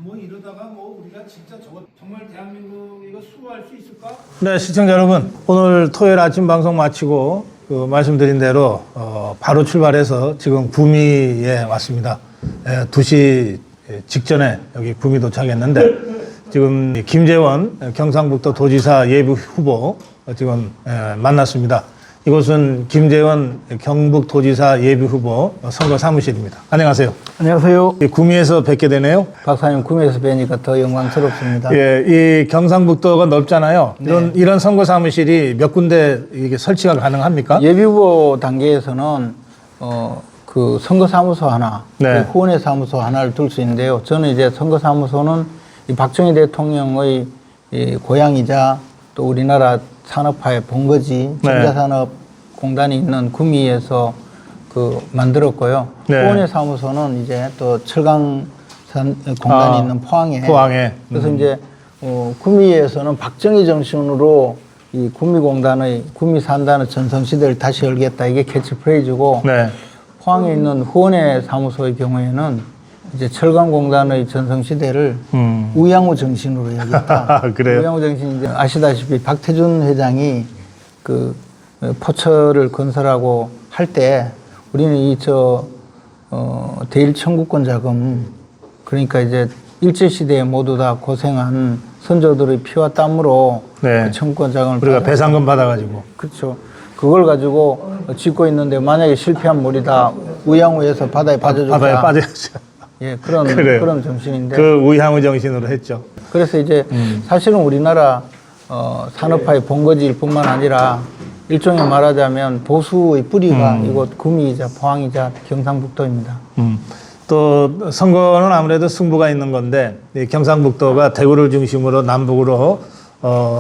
뭐 이러다가 뭐 우리가 진짜 저거 정말 대한민국 이거 수호할 수 있을까? 네, 시청자 여러분, 오늘 토요일 아침 방송 마치고 말씀드린 대로 바로 출발해서 지금 구미에 왔습니다. 2시 직전에 여기 구미 도착했는데 지금 김재원 경상북도 도지사 예비 후보 지금 만났습니다. 이곳은 김재원 경북도지사 예비 후보 선거 사무실입니다. 안녕하세요. 안녕하세요. 구미에서 뵙게 되네요. 박사님 구미에서 뵈니까 더 영광스럽습니다. 예, 이 경상북도가 넓잖아요. 네. 이런 선거 사무실이 몇 군데 이게 설치가 가능합니까? 예비후보 단계에서는 그 선거사무소 하나, 네. 그 후원회 사무소 하나를 둘 수 있는데요. 저는 이제 선거사무소는 이 박정희 대통령의 이 고향이자 또 우리나라 산업화의 본거지 네. 전자산업공단이 있는 구미에서 그 만들었고요. 네. 후원회 사무소는 이제 또 철강 공단이 있는 포항에. 포항에. 그래서 이제 구미에서는 박정희 정신으로 이 구미공단의 구미 산단의 전성시대를 다시 열겠다, 이게 캐치프레이즈고. 네. 포항에 있는 후원회 사무소의 경우에는 이제 철강공단의 전성시대를 우양우 정신으로 여겼다. 그래요? 우양우 정신, 이제 아시다시피 박태준 회장이 그 포철을 건설하고 할 때 우리는 대일 청구권 자금, 그러니까 이제 일제시대에 모두 다 고생한 선조들의 피와 땀으로 네. 그 청구권 자금을 우리가 배상금 받아가지고. 그렇죠. 그걸 가지고 짓고 있는데 만약에 실패하면 우리 다 우양우에서 바다에 빠져주자. 바다에 빠져야죠. 예, 그런 그래요. 그런 정신인데. 그 우향우 정신으로 했죠. 그래서 이제 사실은 우리나라 산업화의 본거지일 뿐만 아니라 일종의 말하자면 보수의 뿌리가 이곳 구미이자 포항이자 경상북도입니다. 또 선거는 아무래도 승부가 있는 건데 이 경상북도가 대구를 중심으로 남북으로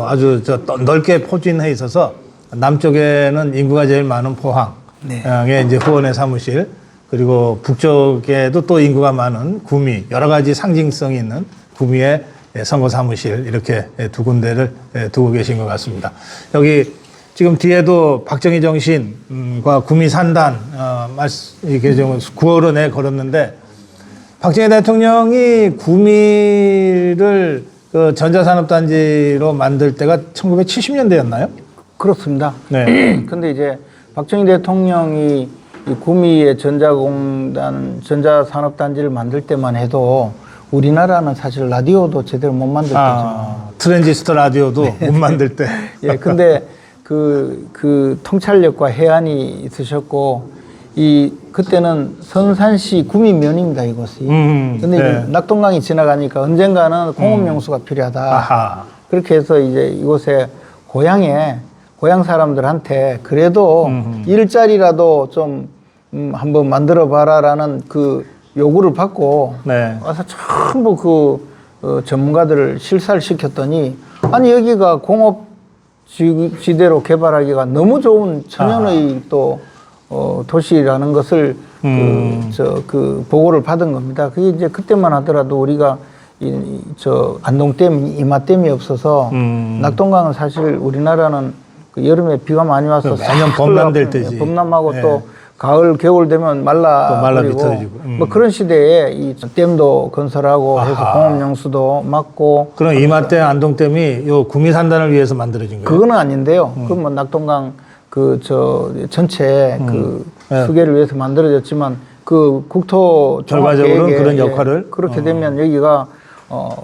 아주 넓게 포진해 있어서 남쪽에는 인구가 제일 많은 포항에 네. 이제 후원회 사무실, 그리고 북쪽에도 또 인구가 많은 구미, 여러 가지 상징성이 있는 구미의 선거 사무실, 이렇게 두 군데를 두고 계신 것 같습니다. 여기 지금 뒤에도 박정희 정신과 구미 산단 이렇게 좀 구호로 걸었는데, 박정희 대통령이 구미를 그 전자산업단지로 만들 때가 1970년대였나요? 그렇습니다. 네. 근데 이제 박정희 대통령이 이 구미의 전자산업단지를 만들 때만 해도 우리나라는 사실 라디오도 제대로 못 만들 때죠. 트랜지스터 라디오도 못 만들 때. 예, 근데 그 통찰력과 해안이 있으셨고, 그때는 선산시 구미면입니다, 이곳이. 근데 이제 네. 낙동강이 지나가니까 언젠가는 공업용수가 필요하다. 아하. 그렇게 해서 이제 이곳에 고향 사람들한테 그래도 일자리라도 좀 한번 만들어 봐라라는 그 요구를 받고 네. 와서 전부 전문가들을 실사를 시켰더니, 아니 여기가 공업지대로 개발하기가 너무 좋은 천연의 또 도시라는 것을 그 보고를 받은 겁니다. 그게 이제 그때만 하더라도 우리가 안동댐, 이마댐이 없어서 낙동강은 사실 우리나라는 그 여름에 비가 많이 와서 매년 범람될 때지. 범람하고 네. 또 가을, 겨울 되면 말라 비틀어지고. 뭐 그런 시대에 이 댐도 건설하고 해서 공업용수도 막고. 그럼 이마댐, 안동댐이 요 구미 산단을 위해서 만들어진 거예요? 그거는 아닌데요. 그건 뭐 낙동강 전체 네. 수계를 위해서 만들어졌지만 그 국토 결과적으로는 그런 역할을 그렇게 되면 여기가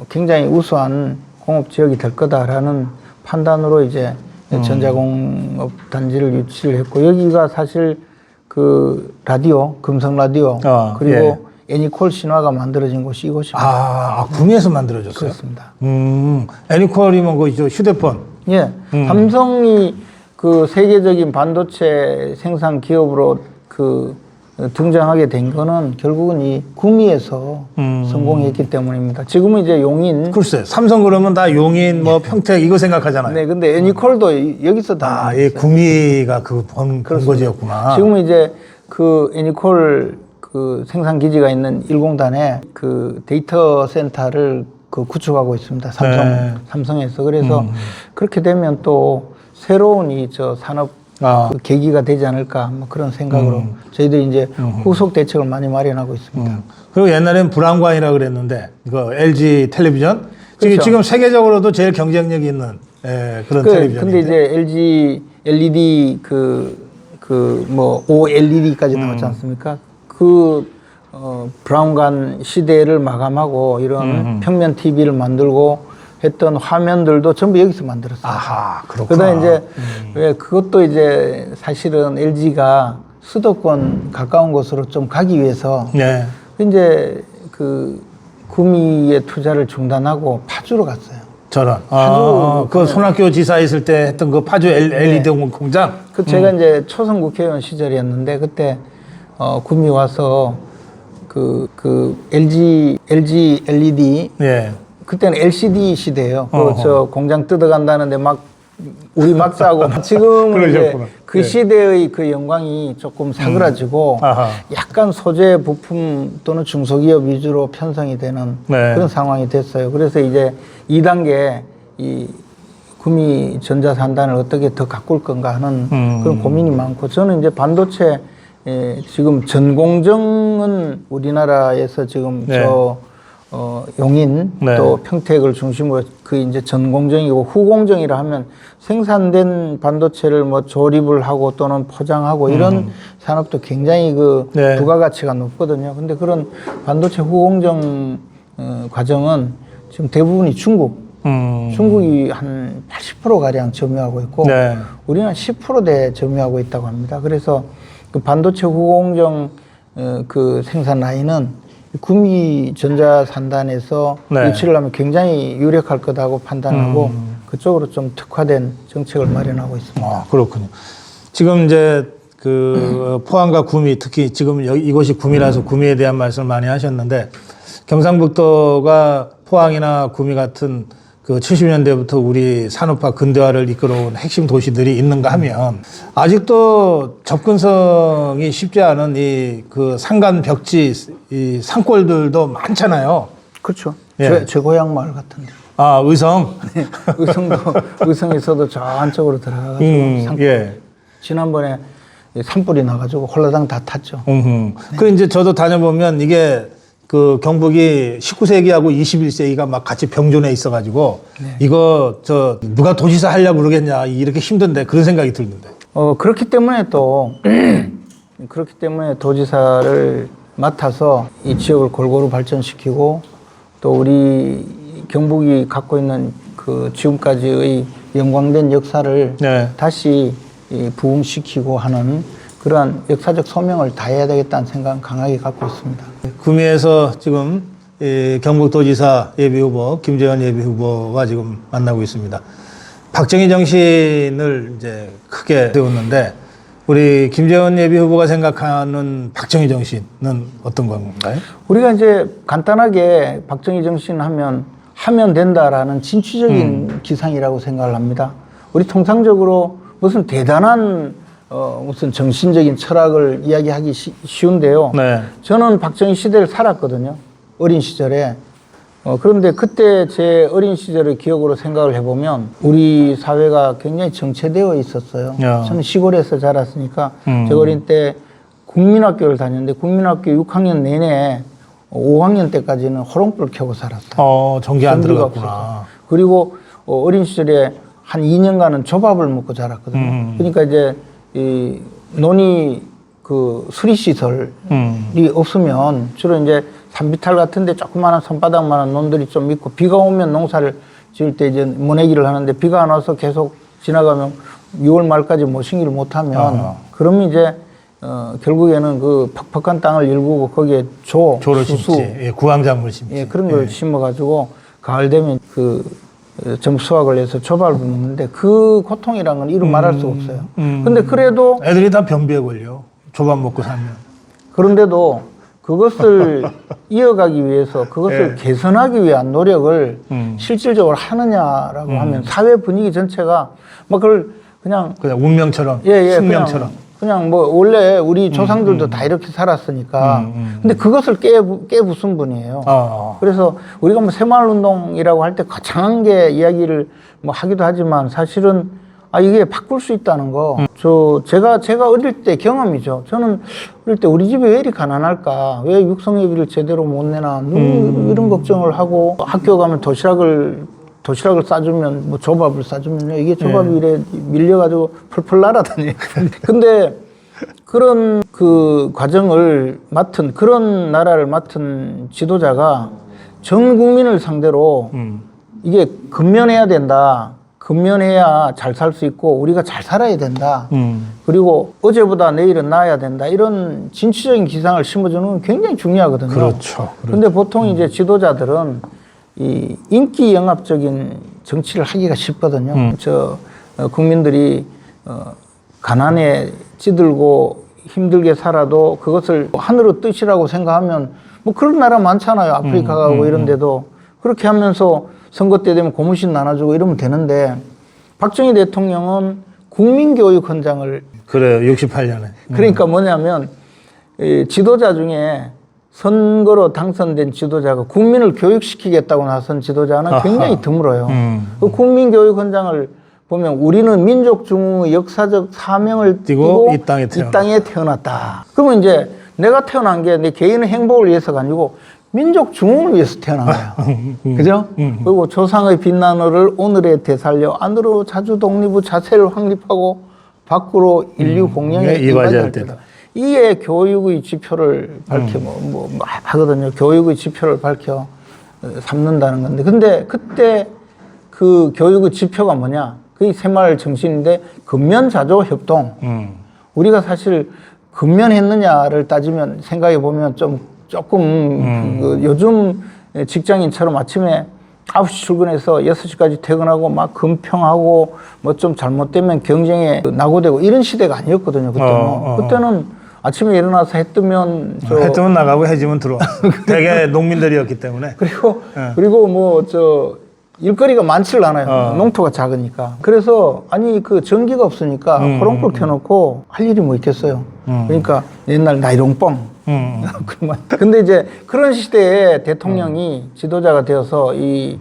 굉장히 우수한 공업 지역이 될 거다라는 판단으로 이제 전자공업 단지를 유치를 했고, 여기가 사실 그 라디오, 금성 라디오, 그리고 애니콜 신화가 만들어진 곳이 이곳입니다. 구미에서 만들어졌어요? 그렇습니다. 애니콜이면 그 휴대폰. 예. 삼성이 그 세계적인 반도체 생산 기업으로 등장하게 된 거는 결국은 이 구미에서 성공했기 때문입니다. 지금은 이제 용인. 글쎄, 삼성 그러면 다 용인, 평택 이거 생각하잖아요. 네, 근데 애니콜도 여기서 다. 이 구미가 그 본거지였구나. 지금은 이제 그 애니콜 그 생산 기지가 있는 일공단에 그 데이터 센터를 구축하고 있습니다. 삼성에서. 그래서 그렇게 되면 또 새로운 산업 그 계기가 되지 않을까 뭐 그런 생각으로 저희들이 이제 후속 대책을 많이 마련하고 있습니다. 그리고 옛날엔 불안관이라 그랬는데 그 LG 텔레비전 그렇죠. 지금 세계적으로도 제일 경쟁력 있는 그런 텔레비전. 근데 이제 LG LED 뭐 OLED까지 나왔지 않습니까? 브라운관 시대를 마감하고 이런 평면 TV를 만들고 했던 화면들도 전부 여기서 만들었어요. 아하, 그렇구나. 그다음 이제 왜 그것도 이제 사실은 LG가 수도권 가까운 곳으로 좀 가기 위해서 네. 이제 그 구미의 투자를 중단하고 파주로 갔어요. 저런. 파주 그 손학규 지사 있을 때 했던 그 파주 LED 공장. 그 제가 이제 초선 국회의원 시절이었는데 그때 구미 와서 그 LG LED 예. 그때는 LCD 시대예요. 저 공장 뜯어간다는데 우리 막 싸고 지금은 이제 그러셨구나. 그 예. 시대의 그 영광이 조금 사그라지고 아하. 약간 소재 부품 또는 중소기업 위주로 편성이 되는 네. 그런 상황이 됐어요. 그래서 이제 2단계 이 구미 전자산단을 어떻게 더 가꿀 건가 하는 그런 고민이 많고 저는 이제 반도체 지금 전공정은 우리나라에서 지금 네. 용인 네. 또 평택을 중심으로 그 이제 전공정이고 후공정이라 하면 생산된 반도체를 뭐 조립을 하고 또는 포장하고 이런 산업도 굉장히 그 네. 부가가치가 높거든요. 근데 그런 반도체 후공정 과정은 지금 대부분이 중국이 한 80% 가량 점유하고 있고 네. 우리는 10%대 점유하고 있다고 합니다. 그래서 그 반도체 후공정 그 생산 라인은 구미 전자산단에서 네. 유치를 하면 굉장히 유력할 거다고 판단하고 그쪽으로 좀 특화된 정책을 마련하고 있습니다. 그렇군요. 지금 이제 그 포항과 구미 특히 지금 이곳이 구미라서 구미에 대한 말씀을 많이 하셨는데 경상북도가 포항이나 구미 같은 그 70년대부터 우리 산업화 근대화를 이끌어온 핵심 도시들이 있는가 하면 아직도 접근성이 쉽지 않은 이 그 산간 벽지 이 산골들도 많잖아요. 그렇죠. 예. 제 고향 마을 같은데. 의성. 의성에서도 저 안쪽으로 들어가가지고 예. 지난번에 산불이 나가지고 홀라당 다 탔죠. 그 이제 저도 다녀보면 이게 그 경북이 19세기하고 21세기가 막 같이 병존해 있어가지고 이거 누가 도지사 하려고 그러겠냐 이렇게 힘든데 그런 생각이 드는데. 그렇기 때문에 도지사를 맡아서 이 지역을 골고루 발전시키고 또 우리 경북이 갖고 있는 그 지금까지의 영광된 역사를 네. 다시 부흥시키고 하는 그러한 역사적 소명을 다해야 되겠다는 생각은 강하게 갖고 있습니다. 구미에서 지금 경북도지사 예비후보 김재원 예비후보와 지금 만나고 있습니다. 박정희 정신을 이제 크게 세웠는데 우리 김재원 예비후보가 생각하는 박정희 정신은 어떤 건가요? 우리가 이제 간단하게 박정희 정신 하면 된다라는 진취적인 기상이라고 생각을 합니다. 우리 통상적으로 무슨 대단한 무슨 정신적인 철학을 이야기하기 쉬운데요. 네. 저는 박정희 시대를 살았거든요. 어린 시절에. 그런데 그때 제 어린 시절의 기억으로 생각을 해보면 우리 사회가 굉장히 정체되어 있었어요. 야. 저는 시골에서 자랐으니까 제가 어린 때 국민학교를 다녔는데 국민학교 6학년 내내 5학년 때까지는 호롱불 켜고 살았어요. 전기 안 전기가 들어갔구나. 없었죠. 그리고 어린 시절에 한 2년간은 조밥을 먹고 자랐거든요. 그러니까 이제 이 논이 그 수리시설이 없으면 주로 이제 산비탈 같은데 조그마한 손바닥만한 논들이 좀 있고 비가 오면 농사를 지을 때 이제 모내기를 하는데 비가 안 와서 계속 지나가면 6월 말까지 모시기를 못하면 그러면 이제 결국에는 그 퍽퍽한 땅을 일구고 거기에 조를 수수, 심지, 구황작물 심지. 예, 그런 걸 심어가지고 가을 되면 좀 수확을 해서 조밥을 먹는데 그 고통이란 건 이루 말할 수가 없어요. 근데 그래도 애들이 다 변비에 걸려. 조밥 먹고 살면. 그런데도 그것을 이어가기 위해서 그것을 개선하기 위한 노력을 실질적으로 하느냐라고 하면 사회 분위기 전체가 막 그걸 그냥 운명처럼, 숙명처럼. 그냥 뭐 원래 우리 조상들도 다 이렇게 살았으니까 근데 그것을 깨부순 분이에요. 그래서 우리가 뭐 새마을운동이라고 할 때 거창한 게 이야기를 뭐 하기도 하지만 사실은 아, 이게 바꿀 수 있다는 거. 제가 어릴 때 경험이죠. 저는 어릴 때 우리 집이 왜 이리 가난할까? 왜 육성예비를 제대로 못 내나? 이런 걱정을 하고 학교 가면 도시락을 싸주면, 뭐 조밥을 싸주면요. 이게 조밥이 이래 밀려가지고 펄펄 날아다녀요. 근데 그런 그 과정을 맡은, 그런 나라를 맡은 지도자가 전 국민을 상대로 이게 근면해야 된다. 근면해야 잘 살 수 있고 우리가 잘 살아야 된다. 그리고 어제보다 내일은 나아야 된다. 이런 진취적인 기상을 심어주는 건 굉장히 중요하거든요. 그렇죠. 근데 보통 이제 지도자들은 이 인기 영합적인 정치를 하기가 쉽거든요. 국민들이 가난에 찌들고 힘들게 살아도 그것을 하늘의 뜻이라고 생각하면 뭐 그런 나라 많잖아요. 아프리카 가고 이런 데도 그렇게 하면서 선거 때 되면 고무신 나눠주고 이러면 되는데 박정희 대통령은 국민교육 헌장을 그래요. 68년에. 그러니까 뭐냐면 이 지도자 중에 선거로 당선된 지도자가 국민을 교육시키겠다고 나선 지도자는 굉장히 드물어요. 그 국민교육 헌장을 보면 우리는 민족 중흥의 역사적 사명을 띠고 이 땅에 태어났다. 그러면 이제 내가 태어난 게 내 개인의 행복을 위해서가 아니고 민족 중흥을 위해서 태어난 거야. 그죠? 그리고 조상의 빛나노를 오늘에 되살려 안으로 자주 독립의 자세를 확립하고 밖으로 인류 공영에 이바지할 때다. 이에 교육의 지표를 밝혀 하거든요. 교육의 지표를 밝혀 삼는다는 건데. 근데 그때 그 교육의 지표가 뭐냐? 그게 새마을 정신인데 근면자조 협동. 우리가 사실 근면했느냐를 따지면 생각해 보면 조금 그 요즘 직장인처럼 아침에 9시 출근해서 6시까지 퇴근하고 막 금평하고 뭐 좀 잘못되면 경쟁에 낙오되고 이런 시대가 아니었거든요. 그때는. 그때는 아침에 일어나서 해 뜨면 해 뜨면 나가고 해 지면 들어와. 되게 농민들이었기 때문에. 그리고 뭐 일거리가 많지를 않아요. 농토가 작으니까. 그래서 아니 그 전기가 없으니까 호롱불 켜놓고 할 일이 뭐 있겠어요. 그러니까 옛날 나이롱뻥. 근데 이제 그런 시대에 대통령이 지도자가 되어서 이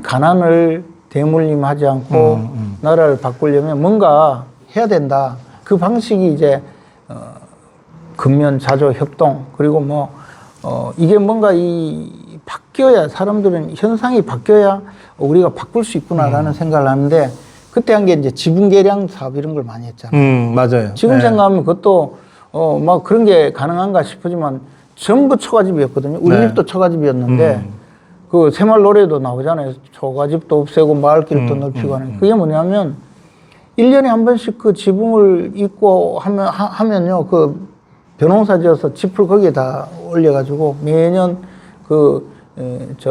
가난을 대물림하지 않고 나라를 바꾸려면 뭔가 해야 된다. 그 방식이 이제 근면 자조 협동 그리고 이게 뭔가 바뀌어야 사람들은 현상이 바뀌어야 우리가 바꿀 수 있구나라는 생각을 하는데 그때 한 게 이제 지분 개량 사업 이런 걸 많이 했잖아요. 맞아요. 지금 생각하면 그것도 막 그런 게 가능한가 싶지만 전부 초가집이었거든요. 우리 집도 초가집이었는데 그 새마을 노래도 나오잖아요. 초가집도 없애고 마을길도 넓히고 하는. 그게 뭐냐면 1년에 한 번씩 그 지붕을 잇고 하면요. 그 벼농사 지어서 짚을 거기에다 올려가지고 매년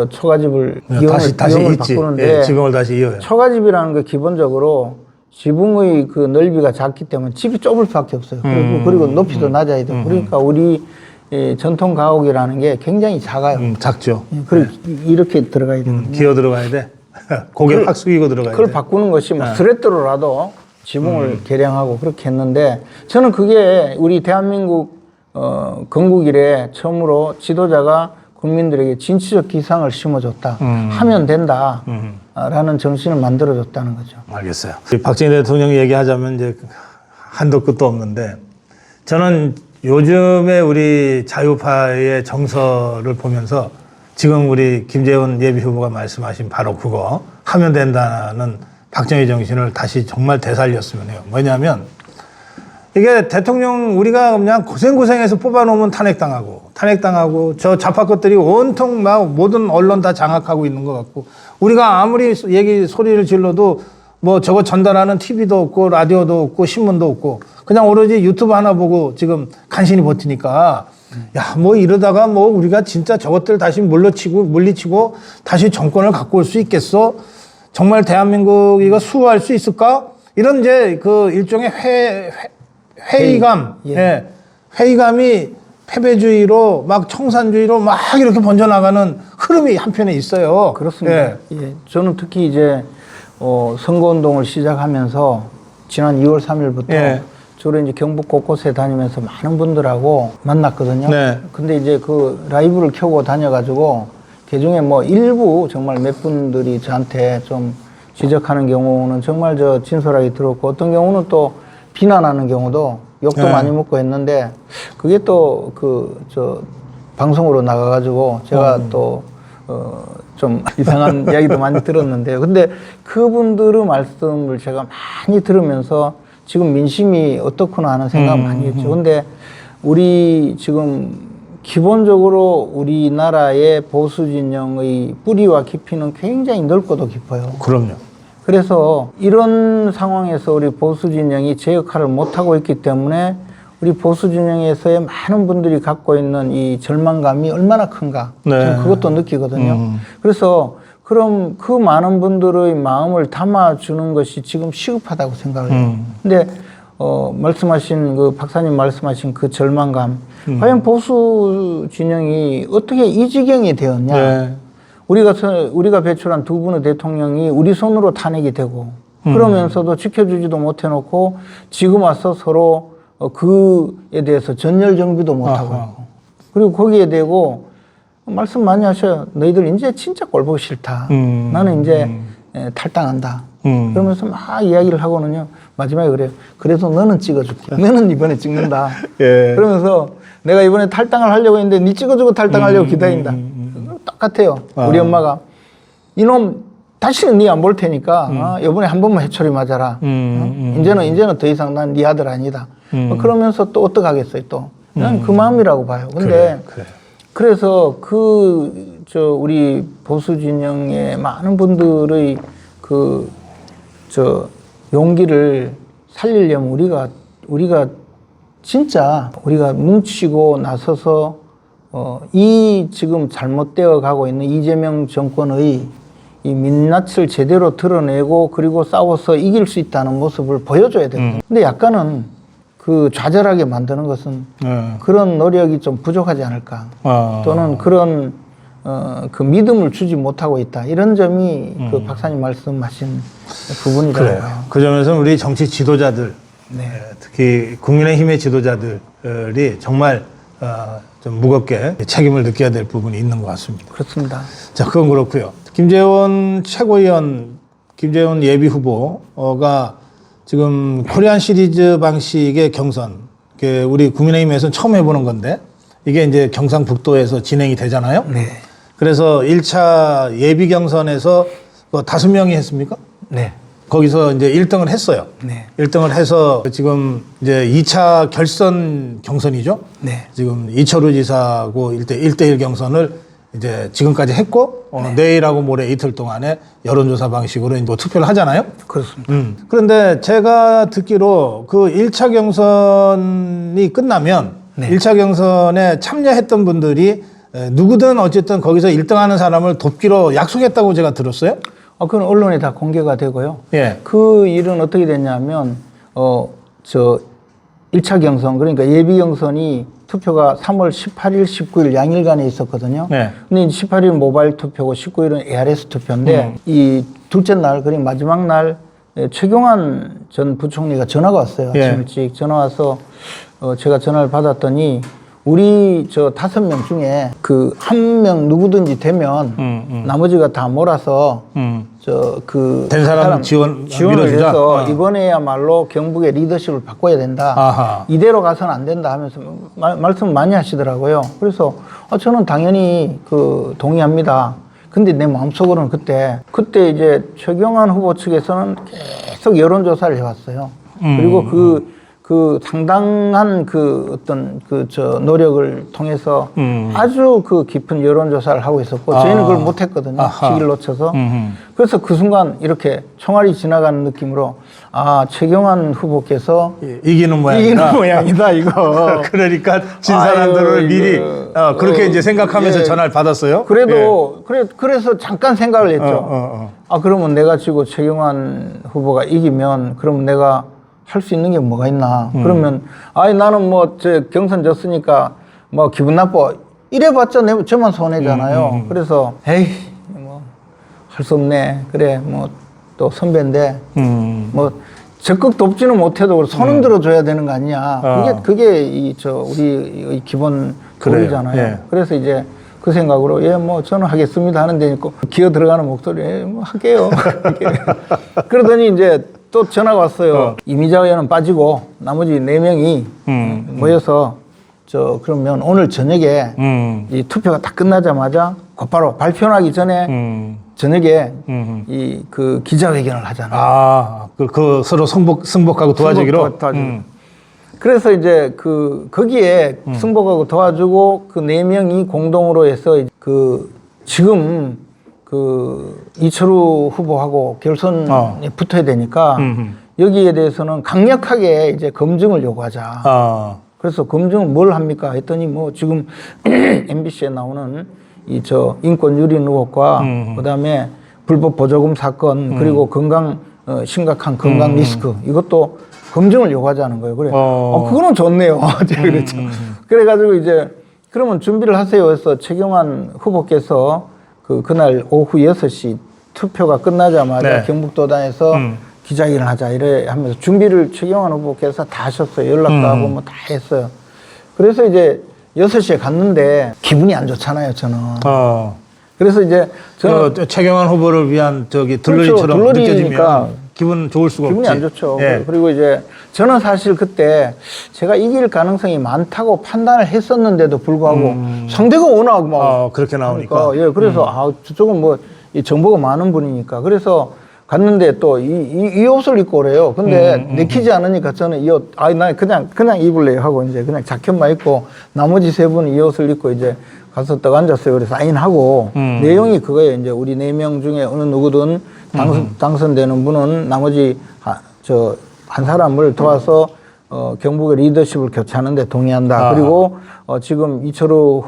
초가집을 다시 바꾸는데 지붕을 다시 이어요. 초가집이라는 게 기본적으로 지붕의 그 넓이가 작기 때문에 집이 좁을 수밖에 없어요. 그리고 높이도 낮아야 돼요. 그러니까 우리 전통 가옥이라는 게 굉장히 작아요. 작죠. 그리고 이렇게 들어가야 되거든요. 기어 들어가야 돼. 고개 확 숙이고 들어가야 돼. 그걸 바꾸는 것이 뭐 스레트로라도 지붕을 개량하고 그렇게 했는데 저는 그게 우리 대한민국 건국 이래 처음으로 지도자가 국민들에게 진취적 기상을 심어줬다. 하면 된다. 라는 정신을 만들어줬다는 거죠. 알겠어요. 박정희 대통령 얘기하자면 이제 한도 끝도 없는데 저는 요즘에 우리 자유파의 정서를 보면서 지금 우리 김재원 예비후보가 말씀하신 바로 그거 하면 된다는 박정희 정신을 다시 정말 되살렸으면 해요. 뭐냐면 이게 대통령 우리가 그냥 고생해서 뽑아놓으면 탄핵당하고 저 좌파 것들이 온통 막 모든 언론 다 장악하고 있는 것 같고 우리가 아무리 소리를 질러도 뭐 저거 전달하는 TV도 없고 라디오도 없고 신문도 없고 그냥 오로지 유튜브 하나 보고 지금 간신히 버티니까 야, 뭐 이러다가 뭐 우리가 진짜 저것들 다시 물리치고 다시 정권을 갖고 올 수 있겠어? 정말 대한민국 이거 수호할 수 있을까? 이런 이제 그 일종의 회의감, 예. 회의감이 패배주의로 막 청산주의로 막 이렇게 번져나가는 흐름이 한편에 있어요. 그렇습니다. 예. 저는 특히 이제 선거운동을 시작하면서 지난 2월 3일부터 주로 이제 경북 곳곳에 다니면서 많은 분들하고 만났거든요. 네. 근데 이제 그 라이브를 켜고 다녀가지고 그중에 뭐 일부 정말 몇 분들이 저한테 좀 지적하는 경우는 정말 저 진솔하게 들었고, 어떤 경우는 또 비난하는 경우도 욕도 네. 많이 먹고 했는데, 그게 또 저 방송으로 나가가지고 제가 좀 이상한 이야기도 많이 들었는데요. 근데 그분들의 말씀을 제가 많이 들으면서 지금 민심이 어떻구나 하는 생각을 많이 했죠. 근데 우리 지금 기본적으로 우리나라의 보수 진영의 뿌리와 깊이는 굉장히 넓고도 깊어요. 그럼요. 그래서 이런 상황에서 우리 보수 진영이 제 역할을 못하고 있기 때문에 우리 보수 진영에서의 많은 분들이 갖고 있는 이 절망감이 얼마나 큰가. 네. 저는 그것도 느끼거든요. 그래서 그럼 그 많은 분들의 마음을 담아주는 것이 지금 시급하다고 생각을 해요. 근데 말씀하신 그 박사님 말씀하신 그 절망감, 과연 보수 진영이 어떻게 이 지경이 되었냐? 네. 우리가 배출한 두 분의 대통령이 우리 손으로 탄핵이 되고 그러면서도 지켜주지도 못해놓고 지금 와서 서로 그에 대해서 전열 정비도 못하고 있고, 그리고 거기에 대고 말씀 많이 하셔요. 너희들 이제 진짜 꼴 보기 싫다. 나는 이제 탈당한다. 그러면서 막 이야기를 하고는요. 마지막에 그래요. 그래서 너는 찍어줄게. 너는 이번에 찍는다. 예. 그러면서 내가 이번에 탈당을 하려고 했는데 니 찍어주고 탈당하려고 기다린다. 똑같아요. 우리 엄마가 이놈 다시는 니 안 볼 테니까 이번에 한 번만 해초리 맞아라. 이제는 더 이상 난 네 아들 아니다. 그러면서 또 어떡하겠어요 또. 난 그 마음이라고 봐요. 근데 그래. 그래서 우리 보수 진영의 많은 분들의 용기를 살리려면 우리가 진짜 우리가 뭉치고 나서서 이 지금 잘못되어 가고 있는 이재명 정권의 이 민낯을 제대로 드러내고 그리고 싸워서 이길 수 있다는 모습을 보여줘야 돼요. 근데 약간은 그 좌절하게 만드는 것은 그런 노력이 좀 부족하지 않을까. 또는 그런 그 믿음을 주지 못하고 있다. 이런 점이 그 박사님 말씀하신 부분이라고 그래요. 봐요. 그 점에서 우리 정치 지도자들, 네. 특히 국민의힘의 지도자들이 정말 좀 무겁게 책임을 느껴야 될 부분이 있는 것 같습니다. 그렇습니다. 자, 그건 그렇고요. 김재원 최고위원, 김재원 예비 후보가 지금 코리안 시리즈 방식의 경선, 우리 국민의힘에서는 처음 해보는 건데 이게 이제 경상북도에서 진행이 되잖아요. 네. 그래서 1차 예비 경선에서 5명이 했습니까? 네. 거기서 이제 1등을 했어요. 네. 1등을 해서 지금 이제 2차 결선 경선이죠. 네. 지금 이철우 지사하고 1대1 경선을 이제 지금까지 했고, 내일하고 모레 이틀 동안에 여론조사 방식으로 이제 투표를 하잖아요. 그렇습니다. 그런데 제가 듣기로 그 1차 경선이 끝나면 네. 1차 경선에 참여했던 분들이 누구든 어쨌든 거기서 1등 하는 사람을 돕기로 약속했다고 제가 들었어요. 그건 언론에 다 공개가 되고요. 예. 그 일은 어떻게 됐냐면, 1차 경선, 그러니까 예비 경선이 투표가 3월 18일, 19일 양일간에 있었거든요. 네. 근데 18일 모바일 투표고 19일은 ARS 투표인데, 이 둘째 날, 그리고 마지막 날, 최경환 전 부총리가 전화가 왔어요. 아침 예. 일찍 전화 와서, 제가 전화를 받았더니, 우리 5명 중에 그 1명 누구든지 되면 나머지가 다 몰아서 된 사람 지원을 밀어주자. 해서 어. 이번에야말로 경북의 리더십을 바꿔야 된다. 아하. 이대로 가서는 안 된다 하면서 말씀 많이 하시더라고요. 그래서 저는 당연히 동의합니다. 근데 내 마음속으로는 그때 이제 최경환 후보 측에서는 계속 여론조사를 해왔어요. 그리고 그 상당한 노력을 통해서 아주 깊은 여론조사를 하고 있었고, 저희는 그걸 못했거든요. 아하. 시기를 놓쳐서. 그래서 그 순간 이렇게 총알이 지나가는 느낌으로, 최경환 후보께서 이기는 모양이다, 이거. 그러니까 진 사람들을 아유, 미리 그렇게 이제 생각하면서 예. 전화를 받았어요. 그래도 그래서 잠깐 생각을 했죠. 그러면 내가 지고 최경환 후보가 이기면 그러면 내가 할 수 있는 게 뭐가 있나. 그러면 나는 경선 졌으니까 기분 나빠 이래봤자 저만 손해잖아요. 그래서 에이 할 수 없네. 그래 또 선배인데 적극 돕지는 못해도 손은 들어줘야 되는 거 아니냐. 그게 우리의 기본 그래요. 도리잖아요. 예. 그래서 이제 그 생각으로 예, 뭐 저는 하겠습니다 하는데 기어 들어가는 목소리 예, 뭐 할게요. 그러더니 이제 또 전화가 왔어요. 이미자 의원은 빠지고 나머지 4명이 모여서 그러면 오늘 저녁에 이 투표가 다 끝나자마자 곧바로 발표하기 전에 저녁에 그 기자회견을 하잖아요. 아, 그 서로 승복하고 도와주기로. 그래서 이제 거기에 승복하고 도와주고 그 4명이 공동으로 해서 지금 이철우 후보하고 결선에 붙어야 되니까 여기에 대해서는 강력하게 이제 검증을 요구하자. 그래서 검증은 뭘 합니까? 했더니 뭐 지금 MBC에 나오는 인권 유린 의혹과 그다음에 불법 보조금 사건 그리고 심각한 건강 리스크 이것도 검증을 요구하자는 거예요. 그래. 그거는 좋네요. 그렇죠. 그래가지고 이제 그러면 준비를 하세요. 해서 최경환 후보께서 그날 오후 6시 투표가 끝나자마자 네. 경북도당에서 기자회견을 하자 이래 하면서 준비를 최경환 후보께서 다 하셨어요. 연락도 하고 뭐 다 했어요. 그래서 이제 6시에 갔는데 기분이 안 좋잖아요, 저는. 그래서 이제 저는 최경환 후보를 위한 들러리처럼 그렇죠. 느껴지면 기분 좋을 수가 기분이 없지. 안 좋죠. 예. 그리고 이제 저는 사실 그때 제가 이길 가능성이 많다고 판단을 했었는데도 불구하고 상대가 워낙 막 그렇게 나오니까. 예, 그래서 저쪽은 뭐 이 정보가 많은 분이니까 그래서 갔는데 또 이 옷을 입고 오래요. 근데 내키지 않으니까 저는 이 옷, 나 그냥 입을래요 하고 이제 그냥 자켓만 입고 나머지 3분은 이 옷을 입고 이제 가서 딱 앉았어요. 그래서 사인하고 내용이 그거예요. 이제 우리 4명 중에 어느 누구든 당선되는 분은 나머지 한 사람을 도와서 경북의 리더십을 교체하는데 동의한다. 그리고 지금 이철우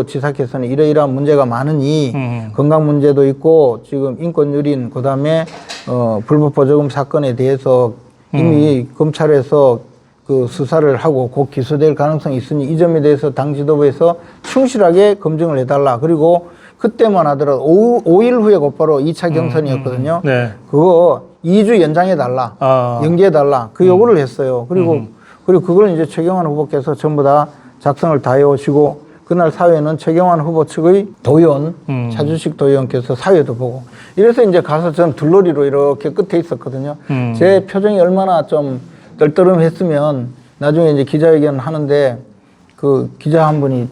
지사께서는 이러이러한 문제가 많으니 건강 문제도 있고 지금 인권 유린 그다음에 불법 보조금 사건에 대해서 이미 검찰에서 수사를 하고 곧 기소될 가능성이 있으니 이 점에 대해서 당 지도부에서 충실하게 검증을 해달라. 그리고 그때만 하더라도 5일 후에 곧바로 2차 경선이었거든요. 네. 그거 2주 연장해달라. 연기해달라. 그 요구를 했어요. 그리고 그걸 이제 최경환 후보께서 전부 다 작성을 다 해오시고 그날 사회는 최경환 후보 측의 도의원, 차주식 도의원께서 사회도 보고 이래서 이제 가서 전 둘러리로 이렇게 끝에 있었거든요. 제 표정이 얼마나 좀 떨떠름했으면 나중에 이제 기자회견 하는데 그 기자 한 분이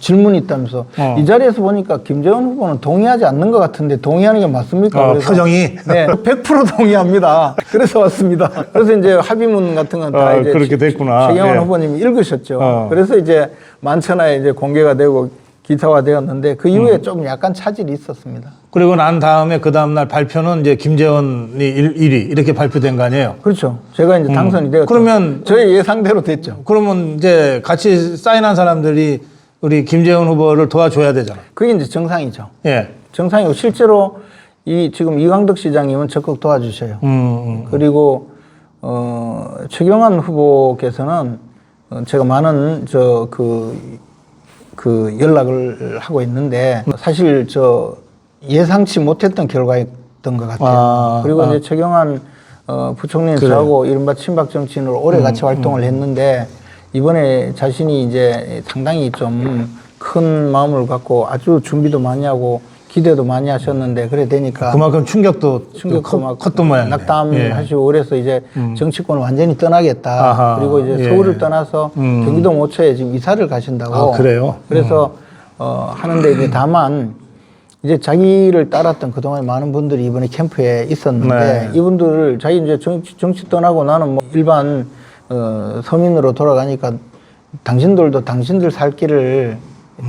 질문이 있다면서 이 자리에서 보니까 김재원 후보는 동의하지 않는 것 같은데 동의하는 게 맞습니까? 그래서 표정이 네, 100% 동의합니다. 그래서 왔습니다. 그래서 이제 합의문 같은 건 다 이제 그렇게 됐구나. 최경환 후보님이 읽으셨죠. 그래서 이제 만천하에 이제 공개가 되고 기사화 되었는데 그 이후에 좀 약간 차질이 있었습니다. 그리고 난 다음에 그 다음날 발표는 이제 김재원이 1위 이렇게 발표된 거 아니에요? 그렇죠. 제가 이제 당선이 되었죠. 그러면 저희 예상대로 됐죠. 그러면 이제 같이 사인한 사람들이 우리 김재원 후보를 도와줘야 되잖아. 그게 이제 정상이죠. 예. 정상이고 실제로 지금 이광덕 시장님은 적극 도와주셔요. 그리고 최경환 후보께서는 제가 많은 연락을 하고 있는데 사실 예상치 못했던 결과였던 것 같아요. 그리고 이제 최경환 부총리는 저하고 이른바 친박 정치인으로 오래 같이 활동을 했는데 이번에 자신이 이제 상당히 좀 큰 마음을 갖고 아주 준비도 많이 하고 기대도 많이 하셨는데 그래 되니까 그만큼 충격도 막 컸던 모양이네. 낙담하시고 그래서 이제 정치권을 완전히 떠나겠다. 아하, 그리고 이제 서울을 떠나서 경기도 모처에 지금 이사를 가신다고. 그래요? 그래서 하는데 이제 다만 이제 자기를 따랐던 그동안 많은 분들이 이번에 캠프에 있었는데 이분들을 자기 이제 정치 떠나고 나는 뭐 일반 서민으로 돌아가니까 당신들도 당신들 살 길을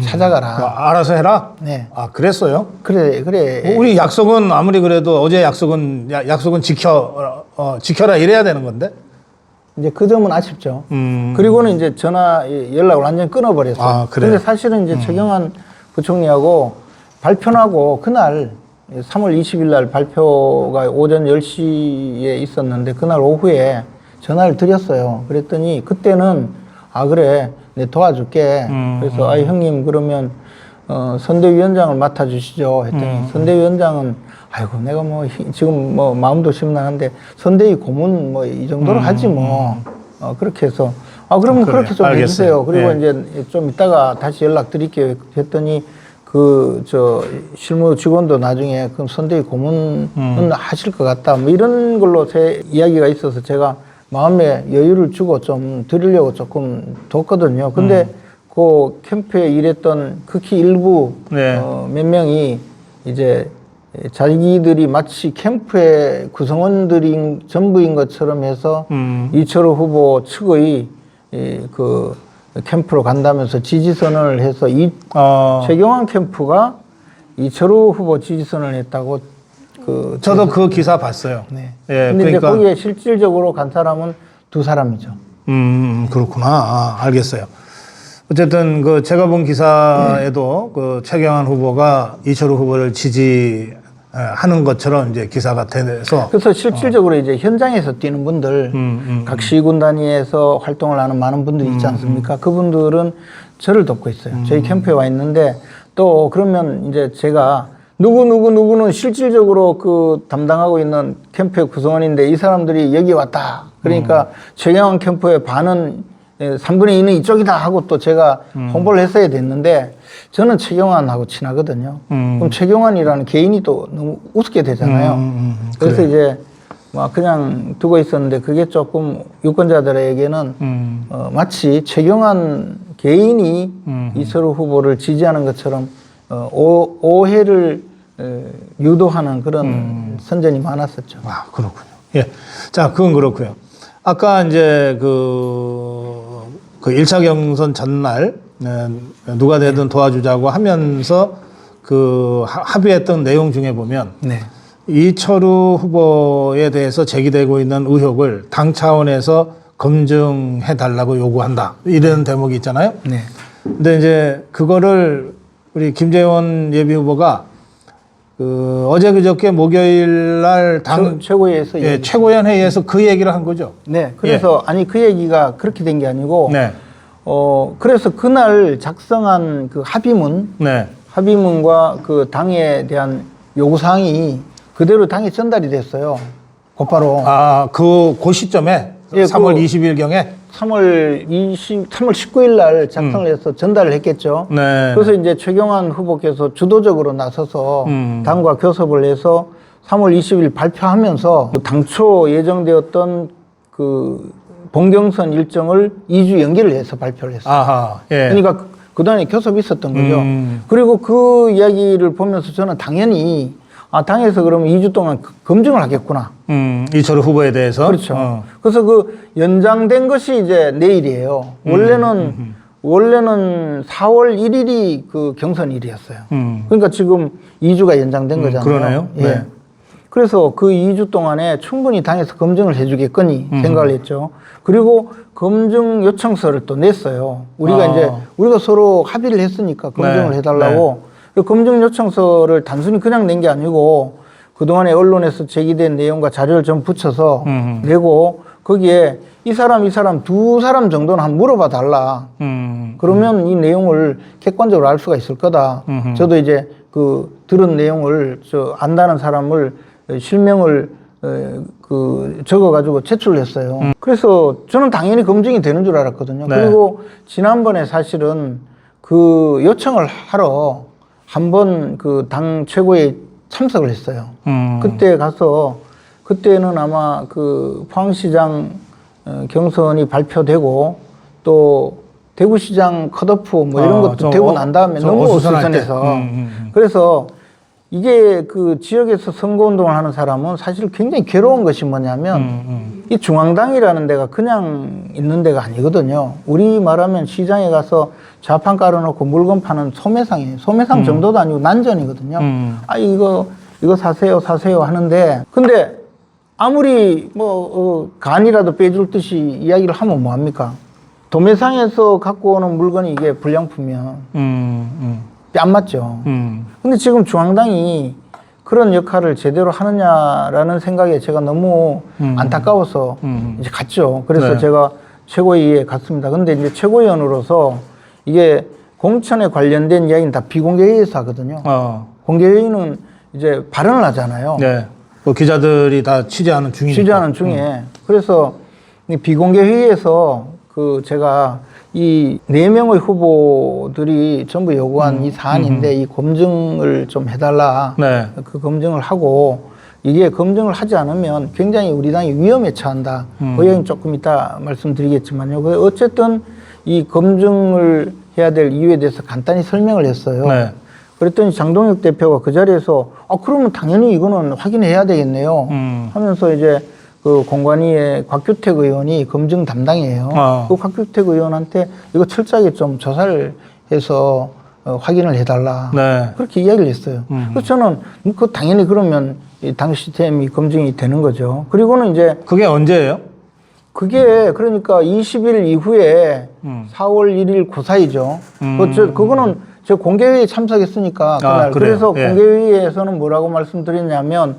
찾아가라. 알아서 해라? 네. 그랬어요? 그래. 우리 약속은 아무리 그래도 어제 약속은 지켜라 이래야 되는 건데? 이제 그 점은 아쉽죠. 그리고는 이제 연락을 완전히 끊어버렸어요. 그래요? 근데 사실은 이제 최경환 부총리하고 발표하고 그날 3월 20일 날 발표가 오전 10시에 있었는데 그날 오후에 전화를 드렸어요. 그랬더니 그때는 그래 내 도와줄게. 그래서 형님 그러면 선대위원장을 맡아주시죠 했더니 선대위원장은 아이고 내가 뭐 지금 뭐 마음도 심란한데 선대위 고문 뭐 이 정도로 하지 뭐 그렇게 해서 아, 그러면 그래요. 그렇게 좀 알겠어요. 해주세요. 그리고 예. 이제 좀 이따가 다시 연락드릴게요. 했더니 실무 직원도 나중에 그럼 선대위 고문은 하실 것 같다. 뭐 이런 걸로 제 이야기가 있어서 제가 마음에 여유를 주고 좀 드리려고 조금 뒀거든요. 근데 그 캠프에 일했던 극히 일부 네. 몇 명이 이제 자기들이 마치 캠프의 구성원들인 전부인 것처럼 해서 이철우 후보 측의 그 캠프로 간다면서 지지선언을 해서 최경환 캠프가 이철우 후보 지지선언을 했다고 저도 그 기사 봤어요. 네. 예, 근데 이제 그러니까 거기에 실질적으로 간 사람은 2사람이죠. 그렇구나. 아, 알겠어요. 어쨌든 그 제가 본 기사에도 그 최경환 후보가 이철우 후보를 지지하는 것처럼 이제 기사가 돼서 그래서 실질적으로 이제 현장에서 뛰는 분들, 각 시군 단위에서 활동을 하는 많은 분들이 있지 않습니까? 그분들은 저를 돕고 있어요. 저희 캠프에 와 있는데 또 그러면 이제 제가 누구는 실질적으로 그 담당하고 있는 캠프의 구성원인데 이 사람들이 여기 왔다. 그러니까 최경환 캠프의 반은 3분의 2는 이쪽이다 하고 또 제가 홍보를 했어야 됐는데 저는 최경환하고 친하거든요. 그럼 최경환이라는 개인이 또 너무 우습게 되잖아요. 그래서 그래. 이제 막 그냥 두고 있었는데 그게 조금 유권자들에게는 마치 최경환 개인이 이철우 후보를 지지하는 것처럼 오해를 유도하는 그런 선전이 많았었죠. 아, 그렇군요. 예. 자, 그건 그렇고요. 아까 이제 그 1차 경선 전날 누가 되든 도와주자고 하면서 그 합의했던 내용 중에 보면 네. 이철우 후보에 대해서 제기되고 있는 의혹을 당 차원에서 검증해 달라고 요구한다. 이런 대목이 있잖아요. 네. 근데 이제 그거를 우리 김재원 예비 후보가 그 어제 그저께 목요일 날 당 최고위에서 예, 최고위원 회의에서 그 얘기를 한 거죠. 네. 그래서 아니 그 얘기가 그렇게 된 게 아니고 네. 그래서 그날 작성한 그 합의문과 그 당에 대한 요구사항이 그대로 당에 전달이 됐어요. 곧바로. 아, 그 시점에 예, 3월 20일경에 3월 19일 날 작성을 해서 전달을 했겠죠. 네. 그래서 이제 최경환 후보께서 주도적으로 나서서 당과 교섭을 해서 3월 20일 발표하면서 당초 예정되었던 그 본경선 일정을 2주 연기를 해서 발표를 했어요. 아하. 예. 그러니까 그동안에 교섭이 있었던 거죠. 그리고 그 이야기를 보면서 저는 당연히 당에서 그러면 2주 동안 검증을 하겠구나. 이철우 후보에 대해서. 그렇죠. 그래서 그 연장된 것이 이제 내일이에요. 원래는 4월 1일이 그 경선일이었어요. 그러니까 지금 2주가 연장된 거잖아요. 그러네요. 예. 네. 그래서 그 2주 동안에 충분히 당에서 검증을 해주겠거니 생각을 했죠. 그리고 검증 요청서를 또 냈어요. 우리가 서로 합의를 했으니까 검증을 네. 해달라고. 그 검증 요청서를 단순히 그냥 낸 게 아니고 그동안에 언론에서 제기된 내용과 자료를 좀 붙여서 내고 거기에 이 사람 2사람 정도는 한번 물어봐 달라. 그러면 이 내용을 객관적으로 알 수가 있을 거다. 저도 이제 그 들은 내용을 안다는 사람을 실명을 적어가지고 제출을 했어요. 그래서 저는 당연히 검증이 되는 줄 알았거든요. 네. 그리고 지난번에 사실은 그 요청을 하러 한번 그 당 최고에 참석을 했어요. 그때 가서 그때는 아마 그 포항시장 경선이 발표되고 또 대구시장 컷오프 뭐 이런 것도 되고 난 다음에 너무 어수선해서 그래서 이게 그 지역에서 선거운동을 하는 사람은 사실 굉장히 괴로운 것이 뭐냐면 이 중앙당이라는 데가 그냥 있는 데가 아니거든요. 우리 말하면 시장에 가서 좌판 깔아놓고 물건 파는 소매상이에요. 소매상 정도도 아니고 난전이거든요. 이거 사세요 하는데 근데 아무리 간이라도 빼줄 듯이 이야기를 하면 뭐합니까? 도매상에서 갖고 오는 물건이 이게 불량품이면 안 맞죠. 근데 지금 중앙당이 그런 역할을 제대로 하느냐라는 생각에 제가 너무 안타까워서 이제 갔죠. 그래서 네. 제가 최고위에 갔습니다. 근데 이제 최고위원으로서 이게 공천에 관련된 이야기는 다 비공개회의에서 하거든요. 공개회의는 이제 발언을 하잖아요. 네. 뭐 기자들이 다 취재하는 중이니까. 취재하는 중에. 그래서 이 비공개회의에서 그 제가 이 4명의 후보들이 전부 요구한 이 사안인데 이 검증을 좀 해달라. 네. 그 검증을 하고 이게 검증을 하지 않으면 굉장히 우리 당이 위험에 처한다. 그 얘기는 조금 이따 말씀드리겠지만요. 어쨌든 이 검증을 해야 될 이유에 대해서 간단히 설명을 했어요. 네. 그랬더니 장동혁 대표가 그 자리에서 그러면 당연히 이거는 확인해야 되겠네요. 하면서 이제 그 공관위의 곽규택 의원이 검증 담당이에요. 그 곽규택 의원한테 이거 철저하게 좀 조사를 해서 확인을 해달라. 네. 그렇게 이야기를 했어요. 그래서 저는 그 당연히 그러면 당 시스템이 검증이 되는 거죠. 그리고는 이제 그게 언제예요? 그게 그러니까 20일 이후에 4월 1일 그 사이죠. 그거는 제가 공개회의에 참석했으니까 그날. 그래서 예. 공개회의에서는 뭐라고 말씀드렸냐면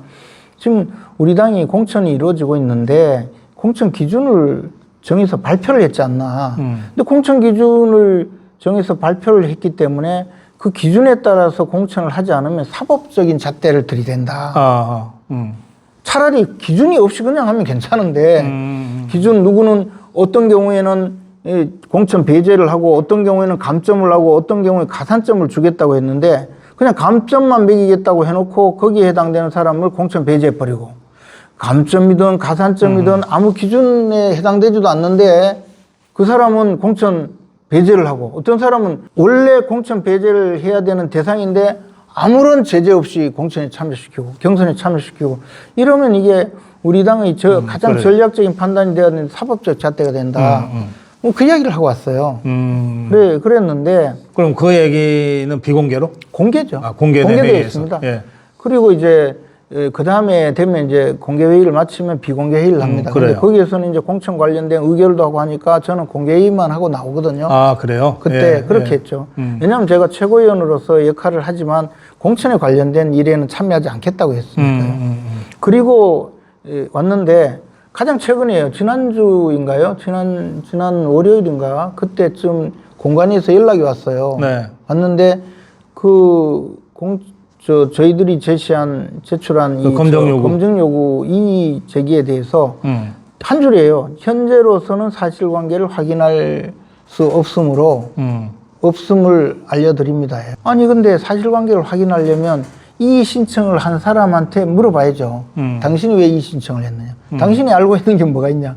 지금 우리 당이 공천이 이루어지고 있는데 공천 기준을 정해서 발표를 했지 않나. 근데 공천 기준을 정해서 발표를 했기 때문에 그 기준에 따라서 공천을 하지 않으면 사법적인 잣대를 들이댄다. 차라리 기준이 없이 그냥 하면 괜찮은데 기준 누구는 어떤 경우에는 공천 배제를 하고 어떤 경우에는 감점을 하고 어떤 경우에 가산점을 주겠다고 했는데 그냥 감점만 매기겠다고 해놓고 거기에 해당되는 사람을 공천 배제해버리고 감점이든 가산점이든 아무 기준에 해당되지도 않는데 그 사람은 공천 배제를 하고 어떤 사람은 원래 공천 배제를 해야 되는 대상인데 아무런 제재 없이 공천에 참여시키고 경선에 참여시키고 이러면 이게 우리 당의 가장 그래. 전략적인 판단이 되어야 되는 사법적 잣대가 된다. 그 이야기를 하고 왔어요. 그랬는데 그럼 그 얘기는 비공개로? 공개죠. 공개된 공개되어 회의에서. 있습니다. 예. 그리고 이제 그 다음에 되면 이제 공개 회의를 마치면 비공개 회의를 합니다. 근데 거기에서는 이제 공천 관련된 의결도 하고 하니까 저는 공개 회의만 하고 나오거든요. 그래요? 그때 예, 그렇게 예. 했죠. 왜냐하면 제가 최고위원으로서 역할을 하지만 공천에 관련된 일에는 참여하지 않겠다고 했으니까요. 그리고 왔는데 가장 최근이에요. 지난주인가요? 지난 월요일인가? 그때쯤 공관위에서 연락이 왔어요. 네. 왔는데 저희들이 제출한 이 검증 요구 이의 제기에 대해서 한 줄이에요. 현재로서는 사실관계를 확인할 수 없으므로 없음을 알려드립니다. 아니 근데 사실관계를 확인하려면 이의 신청을 한 사람한테 물어봐야죠. 당신이 왜 이의 신청을 했느냐. 당신이 알고 있는 게 뭐가 있냐.